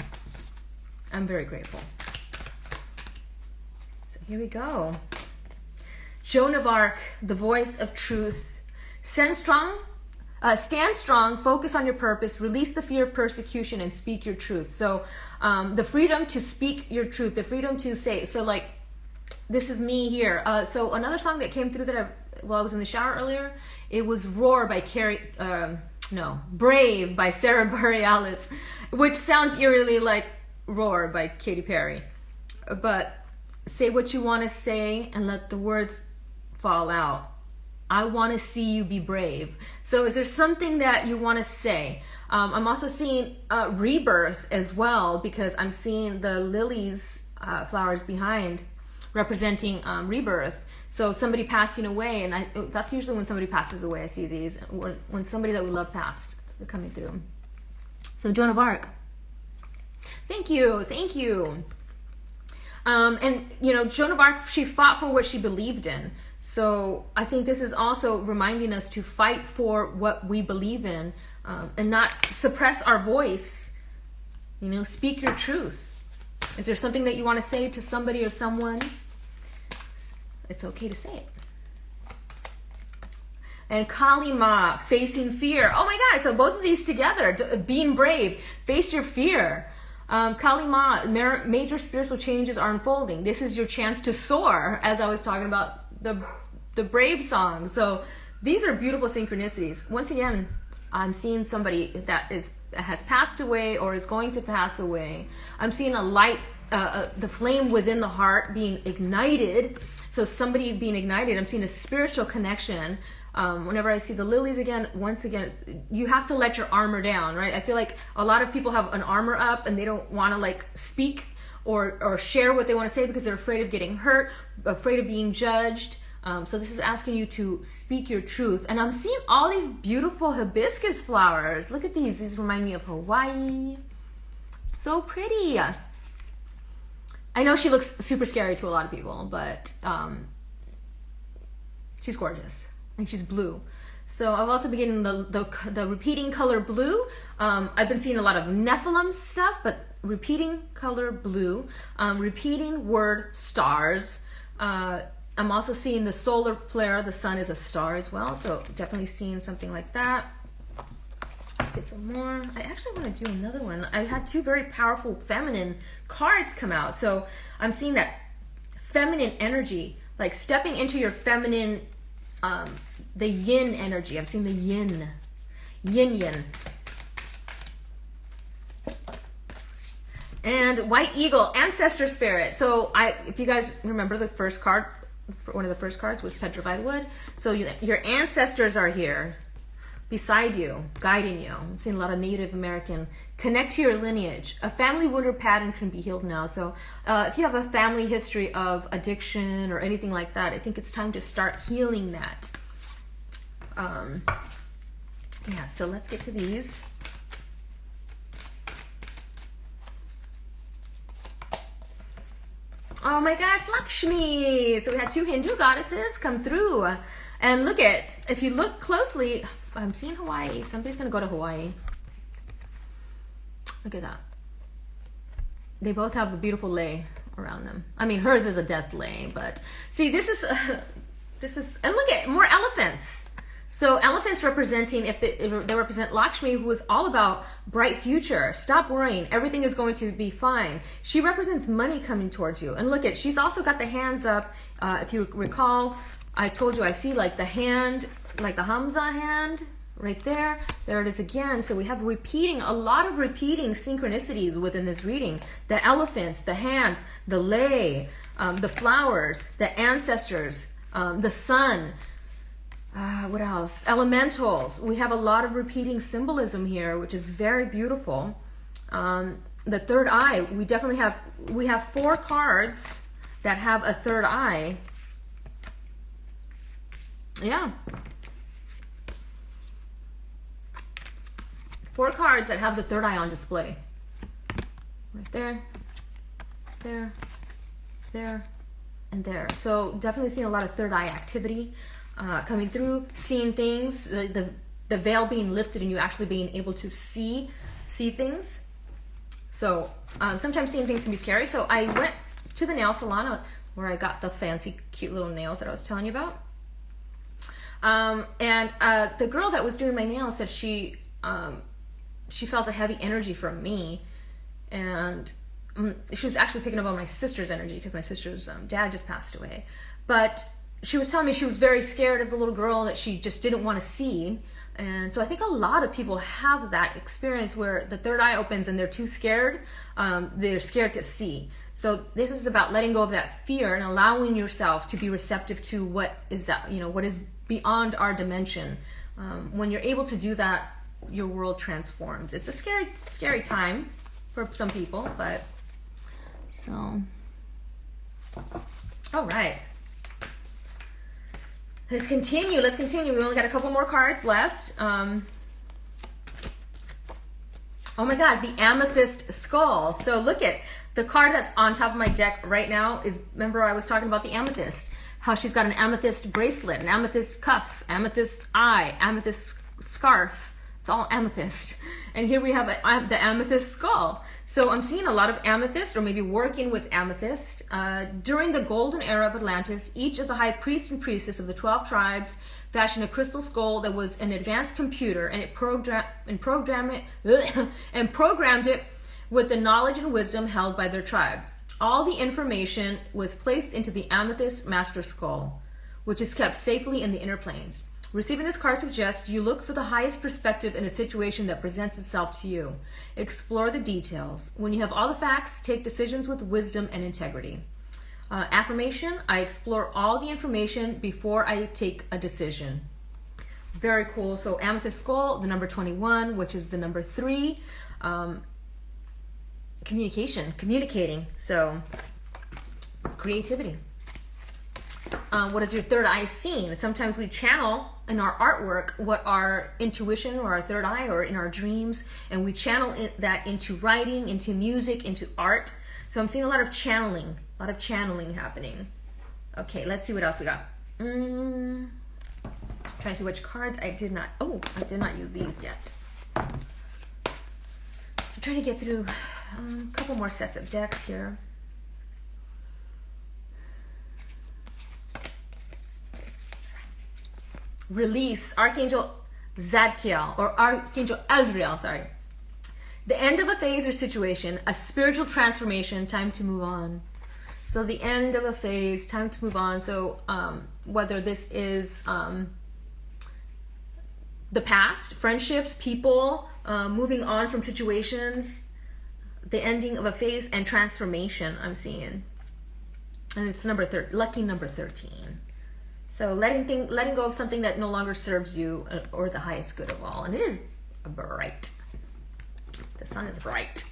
I'm very grateful. Here we go. Joan of Arc, the voice of truth. Stand strong, focus on your purpose, release the fear of persecution, and speak your truth. So the freedom to speak your truth, the freedom to say, so like this is me here. So another song that came through that while I was in the shower earlier, it was Roar by Brave by Sarah Bareilles, which sounds eerily like Roar by Katy Perry. But say what you want to say and let the words fall out. I want to see you be brave. So is there something that you want to say? I'm also seeing rebirth as well, because I'm seeing the lilies, flowers behind, representing rebirth. So somebody passing away, and that's usually when somebody passes away. I see these when somebody that we love passed, they're coming through. So Joan of Arc. Thank you. And Joan of Arc, she fought for what she believed in. So I think this is also reminding us to fight for what we believe in, and not suppress our voice. Speak your truth. Is there something that you want to say to somebody or someone? It's okay to say it. And Kali Ma, facing fear. Oh my God, so both of these together, being brave, face your fear. Kali Ma, major spiritual changes are unfolding. This is your chance to soar, as I was talking about the Brave song. So these are beautiful synchronicities. Once again, I'm seeing somebody that has passed away or is going to pass away. I'm seeing a light, the flame within the heart being ignited. So somebody being ignited, I'm seeing a spiritual connection. Whenever I see the lilies again, once again, you have to let your armor down, right? I feel like a lot of people have an armor up and they don't want to speak or share what they want to say because they're afraid of getting hurt, afraid of being judged. So this is asking you to speak your truth. And I'm seeing all these beautiful hibiscus flowers. Look at these. These remind me of Hawaii. So pretty. I know she looks super scary to a lot of people, but she's gorgeous. And she's blue. So I've also been getting the repeating color blue. I've been seeing a lot of Nephilim stuff, but repeating color blue. Repeating word stars. I'm also seeing the solar flare. The sun is a star as well. So definitely seeing something like that. Let's get some more. I actually want to do another one. I had two very powerful feminine cards come out. So I'm seeing that feminine energy, like stepping into your feminine, the yin energy. I'm seeing the yin. Yin. And White Eagle, Ancestor Spirit. So if you guys remember the first card, one of the first cards was Petrified Wood. So your ancestors are here beside you, guiding you. I'm seeing a lot of Native American. Connect to your lineage. A family wound or pattern can be healed now. So if you have a family history of addiction or anything like that, I think it's time to start healing that. Yeah, so let's get to these. Oh my gosh, Lakshmi! So we had two Hindu goddesses come through. And look if you look closely, I'm seeing Hawaii. Somebody's going to go to Hawaii. Look at that. They both have the beautiful lei around them. I mean, hers is a death lei, but see, this is, and look at more elephants. So elephants representing, they represent Lakshmi, who is all about bright future. Stop worrying. Everything is going to be fine. She represents money coming towards you. And look she's also got the hands up. If you recall, I told you I see like the hand, like the Hamza hand right there. There it is again. So we have a lot of repeating synchronicities within this reading. The elephants, the hands, the lei, the flowers, the ancestors, the sun. What else? Elementals. We have a lot of repeating symbolism here, which is very beautiful. The third eye. We have 4 cards that have a third eye. Yeah. 4 cards that have the third eye on display. Right there, there, and there. So definitely seeing a lot of third eye activity coming through, seeing things, the veil being lifted and you actually being able to see things. So sometimes seeing things can be scary. So I went to the nail salon where I got the fancy, cute little nails that I was telling you about. And the girl that was doing my nails said she felt a heavy energy from me, and she was actually picking up on my sister's energy because my sister's dad just passed away. But she was telling me she was very scared as a little girl that she just didn't want to see. And so I think a lot of people have that experience where the third eye opens and they're too scared. They're scared to see. So this is about letting go of that fear and allowing yourself to be receptive to what is that, what is beyond our dimension. When you're able to do that, your world transforms. It's a scary, scary time for some people, but so, all right. Let's continue. We only got a couple more cards left. Oh my God, the amethyst skull. So look at the card that's on top of my deck right now is, remember I was talking about the amethyst, how she's got an amethyst bracelet, an amethyst cuff, amethyst eye, amethyst scarf. It's all amethyst. And here we have the amethyst skull. So I'm seeing a lot of amethyst, or maybe working with amethyst. During the golden era of Atlantis, each of the high priests and priestess of the 12 tribes fashioned a crystal skull that was an advanced computer, and it programmed it with the knowledge and wisdom held by their tribe. All the information was placed into the amethyst master skull, which is kept safely in the inner planes. Receiving this card suggests you look for the highest perspective in a situation that presents itself to you. Explore the details. When you have all the facts, take decisions with wisdom and integrity. Affirmation, I explore all the information before I take a decision. Very cool. So amethyst skull, the number 21, which is the number 3. Communicating. So creativity. What is your third eye seeing? Sometimes we channel in our artwork what our intuition or our third eye or in our dreams, and we channel that into writing, into music, into art. So I'm seeing a lot of channeling happening. Okay, let's see what else we got. Trying to see which cards I did not use these yet. I'm trying to get through a couple more sets of decks here. Release, Archangel Zadkiel, or Archangel Azrael, sorry. The end of a phase or situation, a spiritual transformation, time to move on. So the end of a phase, time to move on. So whether this is the past, friendships, people, moving on from situations, the ending of a phase and transformation I'm seeing. And it's lucky number 13. So letting go of something that no longer serves you or the highest good of all. And it is bright. The sun is bright.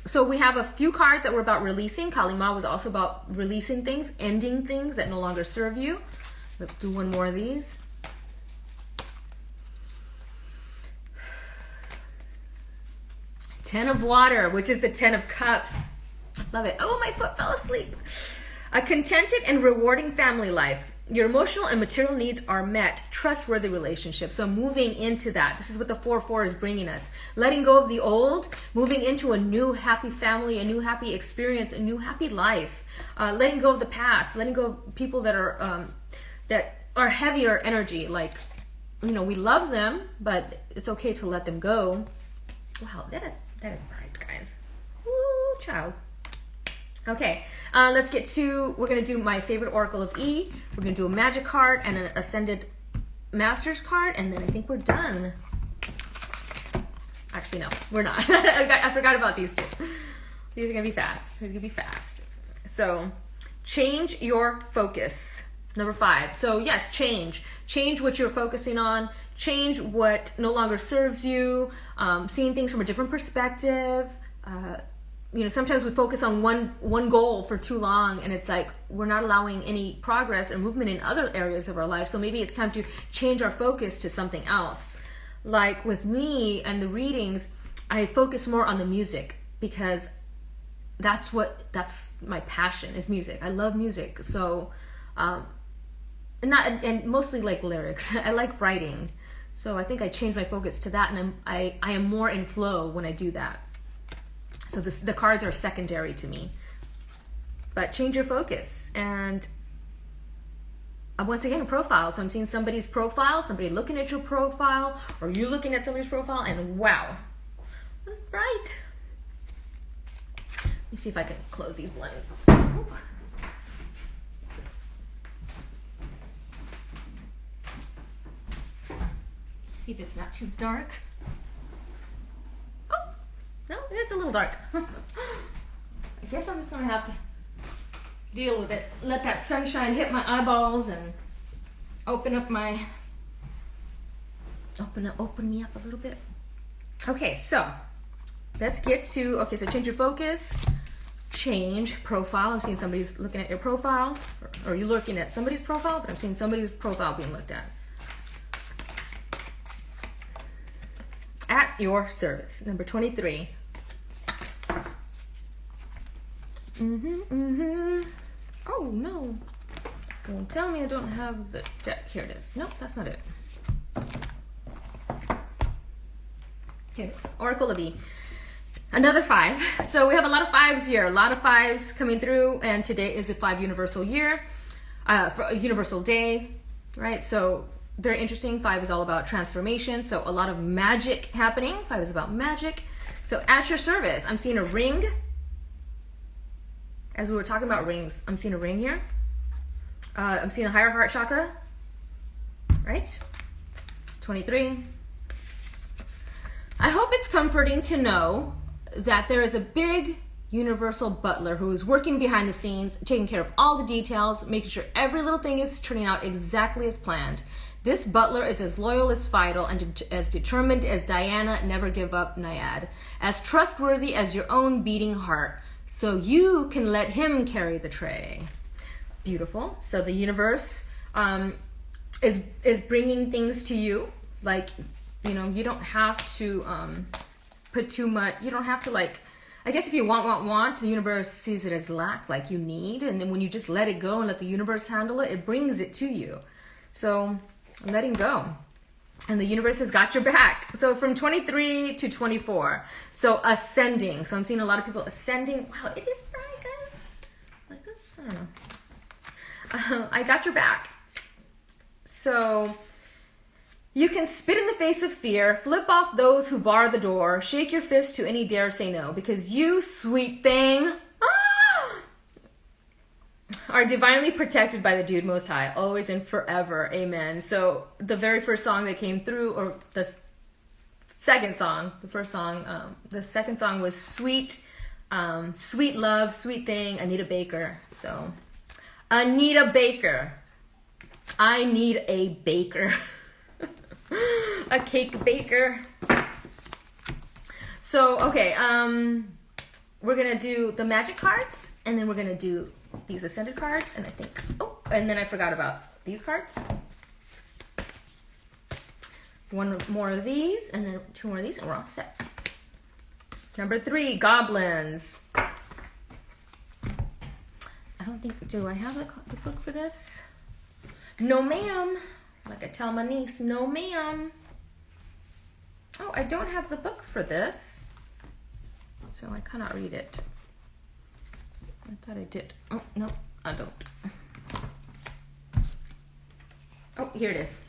So we have a few cards that were about releasing. Kalima was also about releasing things, ending things that no longer serve you. Let's do one more of these. Ten of Water, which is the 10 of Cups. Love it. Oh, my foot fell asleep. A contented and rewarding family life. Your emotional and material needs are met. Trustworthy relationships. So moving into that. This is what the 4-4 is bringing us. Letting go of the old, moving into a new happy family, a new happy experience, a new happy life. Letting go of the past. Letting go of people that are heavier energy. Like, we love them, but it's okay to let them go. Wow, that is bright, guys. Woo, child. Okay, let's get to, we're going to do my favorite Oracle of E. We're going to do a magic card and an Ascended Masters card, and then I think we're done. Actually, no, we're not. I forgot about these two. These are going to be fast. So, change your focus. Number 5. So, yes, change. Change what you're focusing on. Change what no longer serves you. Seeing things from a different perspective. Sometimes we focus on one goal for too long, and it's like we're not allowing any progress or movement in other areas of our life. So maybe it's time to change our focus to something else. Like with me and the readings, I focus more on the music because that's my passion is music. I love music. So, and mostly like lyrics. I like writing. So I think I changed my focus to that, and I am more in flow when I do that. So the cards are secondary to me. But change your focus. And once again, a profile. So I'm seeing somebody's profile, somebody looking at your profile, or you looking at somebody's profile, and wow, that's bright. me see if I can close these blinds. See if it's not too dark. Oh, no, it's a little dark. I guess I'm just gonna have to deal with it. Let that sunshine hit my eyeballs and open me up a little bit. Okay, so let's get to, okay, so change your focus, change profile. I'm seeing somebody's looking at your profile, or you're looking at somebody's profile, but I'm seeing somebody's profile being looked at. At your service, number 23. Oh no, don't tell me I don't have the deck. Here it is. Nope, that's not it. Here it is. Oracle of E. Another 5. So we have a lot of 5s here. A lot of 5s coming through, and today is a 5 universal year, for a universal day, right? So very interesting. 5 is all about transformation. So a lot of magic happening. 5 is about magic. So at your service, I'm seeing a ring. As we were talking about rings, I'm seeing a ring here. I'm seeing a higher heart chakra, right? 23. I hope it's comforting to know that there is a big universal butler who is working behind the scenes, taking care of all the details, making sure every little thing is turning out exactly as planned. This butler is as loyal as Fidel and as determined as Diana, never give up Naiad, as trustworthy as your own beating heart, so you can let him carry the tray. Beautiful. So the universe is bringing things to you, like, you know, you don't have to put too much, you don't have to, like, I guess if you want, the universe sees it as lack, like you need, and then when you just let it go and let the universe handle it, it brings it to you. So letting go. And the universe has got your back. So from 23 to 24. So ascending. So I'm seeing a lot of people ascending. Wow, it is bright, guys. Like this, I don't know. I got your back. So you can spit in the face of fear, flip off those who bar the door, shake your fist to any dare say no, because you, sweet thing, are divinely protected by the Dude Most High, always and forever. Amen. So the very first song that came through, or the second song, the second song was Sweet, Sweet Love, Sweet Thing, Anita Baker. So Anita Baker. I need a baker. A cake baker. So, okay, we're gonna do the magic cards, and then we're gonna do these ascended cards, and I think, oh, and then I forgot about these cards. One more of these, and then 2 more of these, and we're all set. Number 3, goblins. I don't think, do I have the book for this? No, ma'am. Like I tell my niece, no, ma'am. Oh, I don't have the book for this, so I cannot read it. I thought I did. Oh, no, I don't. Oh, here it is.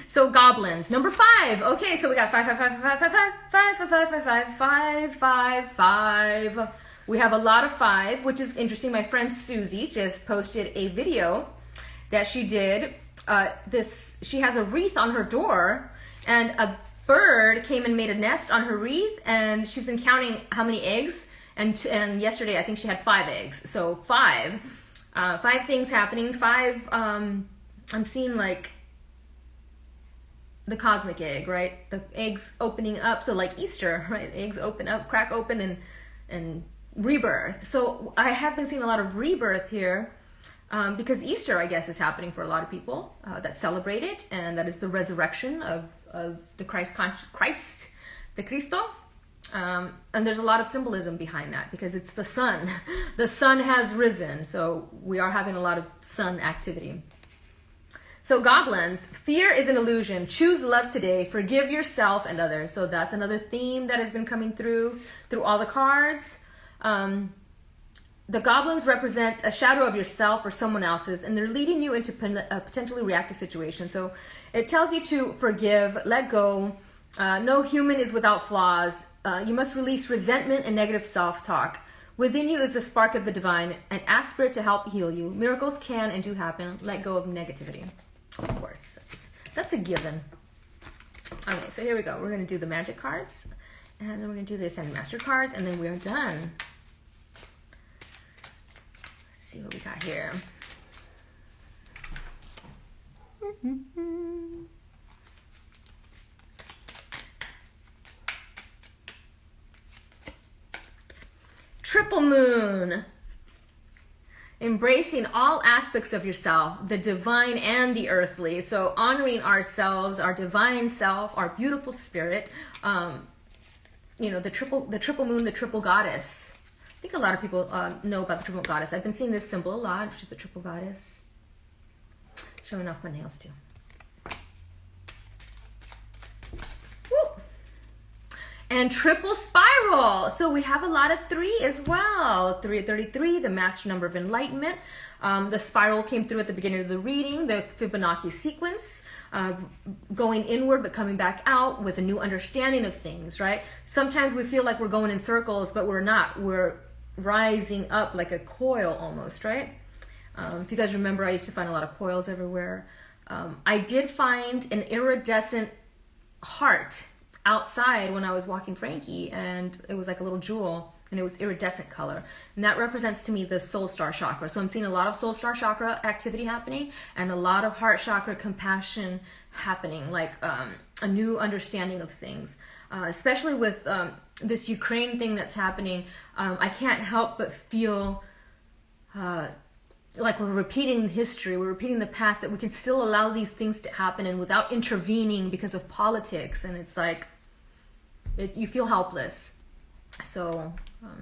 So goblins, number 5. Okay, so we got 5, 5, 5, 5, 5, 5, 5, 5, 5, 5, 5, 5, 5, 5. We have a lot of 5, which is interesting. My friend Susie just posted a video that she did. She has a wreath on her door, and a bird came and made a nest on her wreath, and she's been counting how many eggs, and yesterday I think she had 5 eggs. So 5 things happening. 5 I'm seeing like the cosmic egg, right? The eggs opening up, so like Easter, right? Eggs open up, crack open, and rebirth. So I have been seeing a lot of rebirth here. Because Easter, I guess, is happening for a lot of people that celebrate it, and that is the resurrection of the Christ, the Cristo. And there's a lot of symbolism behind that, because it's the sun. The sun has risen, so we are having a lot of sun activity. So goblins, fear is an illusion. Choose love today. Forgive yourself and others. So that's another theme that has been coming through all the cards. The goblins represent a shadow of yourself or someone else's, and they're leading you into a potentially reactive situation. So it tells you to forgive, let go. No human is without flaws. You must release resentment and negative self-talk. Within you is the spark of the divine, and ask Spirit to help heal you. Miracles can and do happen. Let go of negativity. Of course, that's a given. Okay, so here we go. We're going to do the magic cards, and then we're going to do the Ascended Master cards, and then we're done. Let's see what we got here. Triple Moon. Embracing all aspects of yourself, the divine and the earthly. So honoring ourselves, our divine self, our beautiful spirit. The triple moon, the triple goddess. I think a lot of people know about the triple goddess. I've been seeing this symbol a lot, which is the triple goddess. Showing off my nails too. And triple spiral. So we have a lot of 3 as well. 3 at 33, the master number of enlightenment. The spiral came through at the beginning of the reading, the Fibonacci sequence, going inward but coming back out with a new understanding of things, right? Sometimes we feel like we're going in circles, but we're not. We're rising up like a coil almost, right? If you guys remember, I used to find a lot of coils everywhere. I did find an iridescent heart outside when I was walking Frankie, and it was like a little jewel, and it was iridescent color, and that represents to me the soul star chakra. So I'm seeing a lot of soul star chakra activity happening, and a lot of heart chakra compassion happening, like a new understanding of things, especially with this Ukraine thing that's happening. I can't help but feel like we're repeating history, we're repeating the past, that we can still allow these things to happen and without intervening because of politics. And it's like, you feel helpless. So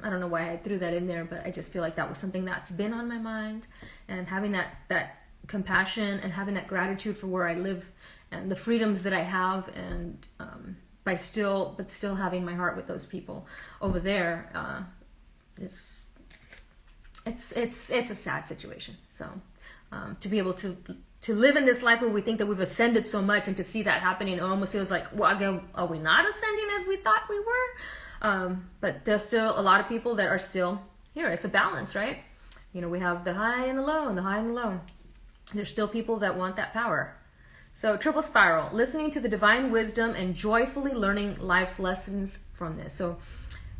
I don't know why I threw that in there, but I just feel like that was something that's been on my mind. And having that compassion and having that gratitude for where I live and the freedoms that I have, and but still having my heart with those people over there, it's a sad situation. So to be able to live in this life where we think that we've ascended so much, and to see that happening, it almost feels like, well, again, are we not ascending as we thought we were? But there's still a lot of people that are still here. It's a balance, right? We have the high and the low, and the high and the low. There's still people that want that power. So triple spiral, listening to the divine wisdom and joyfully learning life's lessons from this. So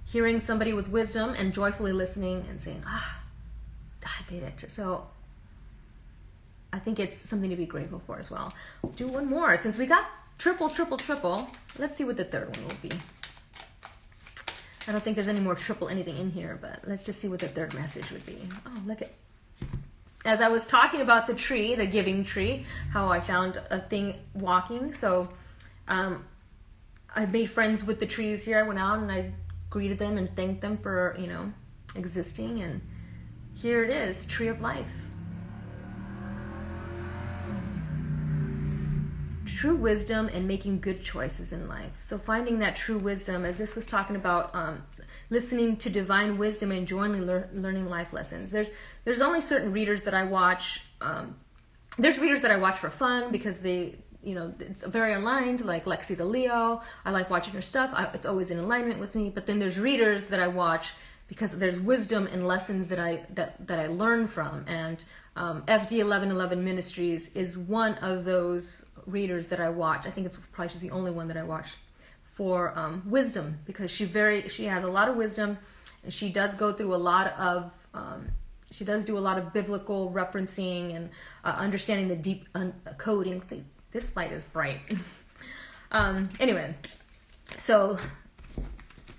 hearing somebody with wisdom and joyfully listening and saying, I did it. So I think it's something to be grateful for as well. Do one more. Since we got triple, let's see what the third one will be. I don't think there's any more triple anything in here, but let's just see what the third message would be. Oh, look at, as I was talking about the tree, the giving tree, how I found a thing walking. So I made friends with the trees here. I went out and I greeted them and thanked them for, existing. And here it is, tree of life. True wisdom and making good choices in life. So finding that true wisdom, as this was talking about, listening to divine wisdom and jointly learning life lessons. There's only certain readers that I watch. There's readers that I watch for fun because they, it's very aligned, like Lexi the Leo. I like watching her stuff. It's always in alignment with me. But then there's readers that I watch because there's wisdom and lessons that I learn from. And FD 1111 Ministries is one of those readers that I watch. I think it's probably she's the only one that I watch for wisdom, because she has a lot of wisdom, and she does go through a lot of she does do a lot of biblical referencing and understanding the deep coding. This light is bright. Anyway, so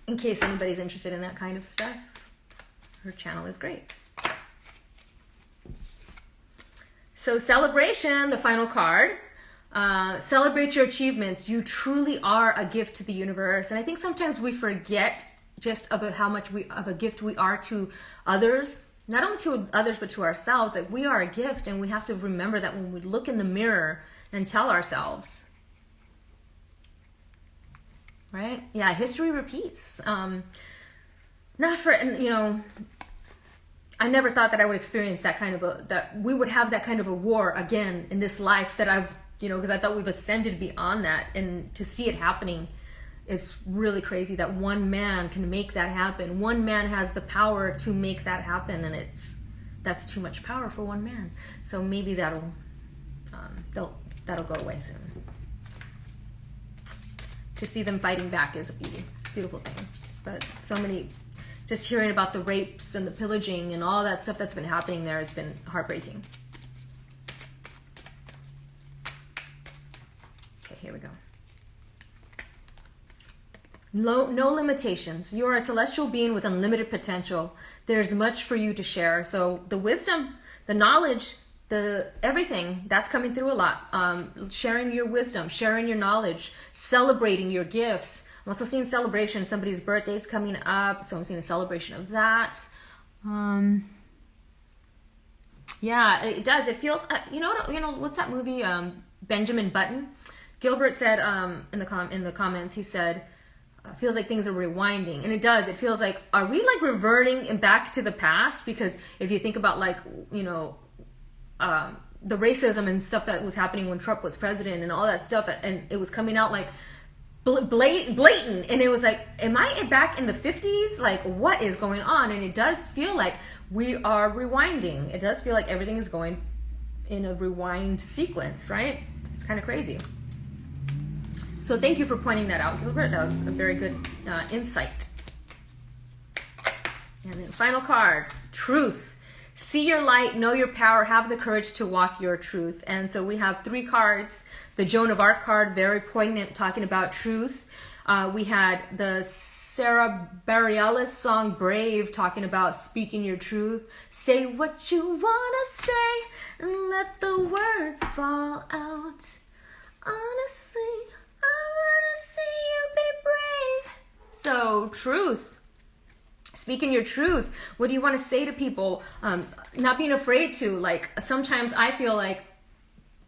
in case anybody's interested in that kind of stuff, her channel is great. So celebration, the final card. Celebrate your achievements. You truly are a gift to the universe. And I think sometimes we forget just of how much of a gift we are to others. Not only to others, but to ourselves. That we are a gift, and we have to remember that when we look in the mirror and tell ourselves. Right? Yeah, history repeats. Not for, I never thought that I would experience that we would have that kind of a war again in this life that I've, because I thought we've ascended beyond that, and to see it happening It's really crazy that one man can make that happen. One man has the power to make that happen, and that's too much power for one man. So maybe that'll go away soon. To see them fighting back is a beautiful thing. But so many, just hearing about the rapes and the pillaging and all that stuff that's been happening there has been heartbreaking. Okay, here we go. No limitations. You are a celestial being with unlimited potential. There's much for you to share. So the wisdom, the knowledge, the everything, that's coming through a lot. Sharing your wisdom, sharing your knowledge, celebrating your gifts. I'm also seeing celebration. Somebody's birthday's coming up, so I'm seeing a celebration of that. Yeah, it does. It feels, you know, what's that movie, Benjamin Button? Gilbert said in the comments, he said, feels like things are rewinding, and it does. It feels like, are we like reverting and back to the past? Because if you think about like, you know, the racism and stuff that was happening when Trump was president and all that stuff, and it was coming out like blatant, and it was like, am I back in the 50s? Like, what is going on? And it does feel like we are rewinding. It does feel like everything is going in a rewind sequence, right? It's kind of crazy. So thank you for pointing that out, Gilbert. That was a very good insight. And then final card, truth. See your light, know your power, have the courage to walk your truth. And so we have 3 cards. The Joan of Arc card, very poignant, talking about truth. We had the Sarah Bareilles song, Brave, talking about speaking your truth. Say what you want to say and let the words fall out. Honestly, I want to see you be brave. So, truth. Speaking your truth. What do you want to say to people? Not being afraid to. Like, sometimes I feel like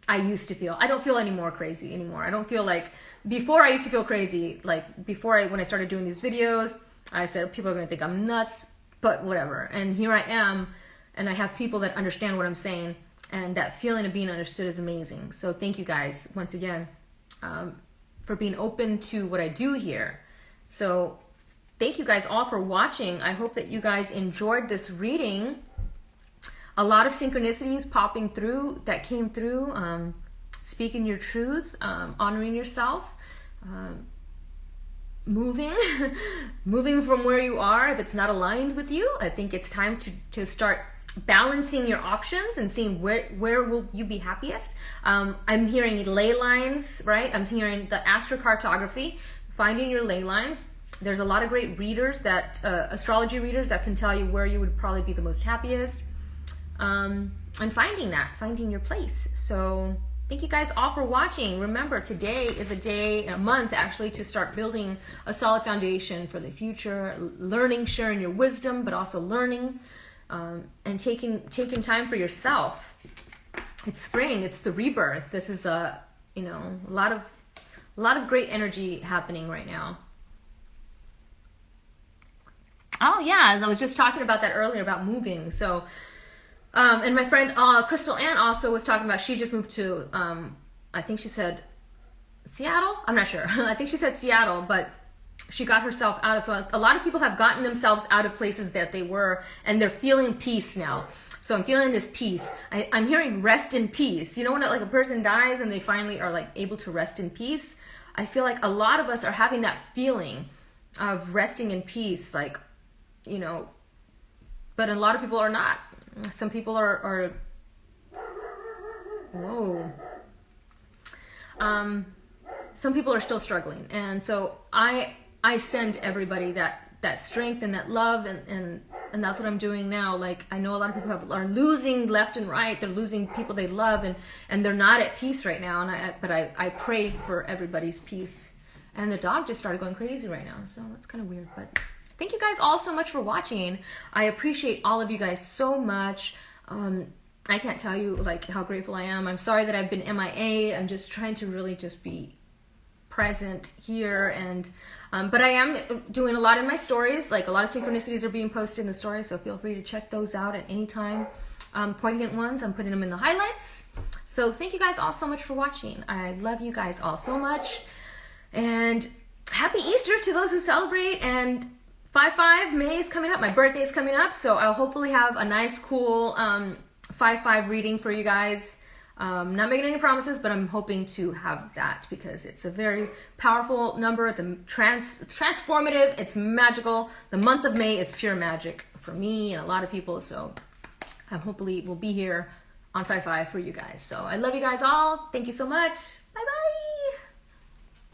I don't feel any more crazy anymore. I don't feel like, before I used to feel crazy. Like, when I started doing these videos, I said, people are going to think I'm nuts, but whatever. And here I am, and I have people that understand what I'm saying, and that feeling of being understood is amazing. So thank you guys, once again, for being open to what I do here. So thank you guys all for watching. I hope that you guys enjoyed this reading. A lot of synchronicities popping through, that came through. Speaking your truth, honoring yourself, moving from where you are if it's not aligned with you. I think it's time to start balancing your options and seeing where will you be happiest. I'm hearing ley lines, right? I'm hearing the astrocartography, finding your ley lines. There's a lot of great readers, that astrology readers, that can tell you where you would probably be the most happiest, and finding your place. So thank you guys all for watching. Remember, today is a month actually, to start building a solid foundation for the future, learning, sharing your wisdom, but also learning, and taking time for yourself. It's spring, it's the rebirth. This is a lot of great energy happening right now. Oh yeah, I was just talking about that earlier, about moving. So, and my friend Crystal Ann also was talking about, she just moved to, I think she said Seattle? I'm not sure. I think she said Seattle, but she got herself out of, so a lot of people have gotten themselves out of places that they were, and they're feeling peace now. So I'm feeling this peace. I'm hearing rest in peace. You know, when like a person dies and they finally are like able to rest in peace, I feel like a lot of us are having that feeling of resting in peace, like, you know, but a lot of people are not. Some people are some people are still struggling. And so I send everybody that strength and that love, and that's what I'm doing now. Like, I know a lot of people are losing left and right. They're losing people they love, and they're not at peace right now. But I pray for everybody's peace. And the dog just started going crazy right now, so that's kind of weird. But thank you guys all so much for watching. I appreciate all of you guys so much. I can't tell you like how grateful I am. I'm sorry that I've been MIA. I'm just trying to really just be present here, and but I am doing a lot in my stories. Like, a lot of synchronicities are being posted in the stories, so feel free to check those out at any time. Poignant ones, I'm putting them in the highlights. So thank you guys all so much for watching. I love you guys all so much, and happy Easter to those who celebrate, and 5/5 May is coming up. My birthday is coming up, so I'll hopefully have a nice, cool 5/5 reading for you guys. Not making any promises, but I'm hoping to have that because it's a very powerful number. It's it's transformative. It's magical. The month of May is pure magic for me and a lot of people. So hopefully we'll be here on 5/5 for you guys. So I love you guys all. Thank you so much.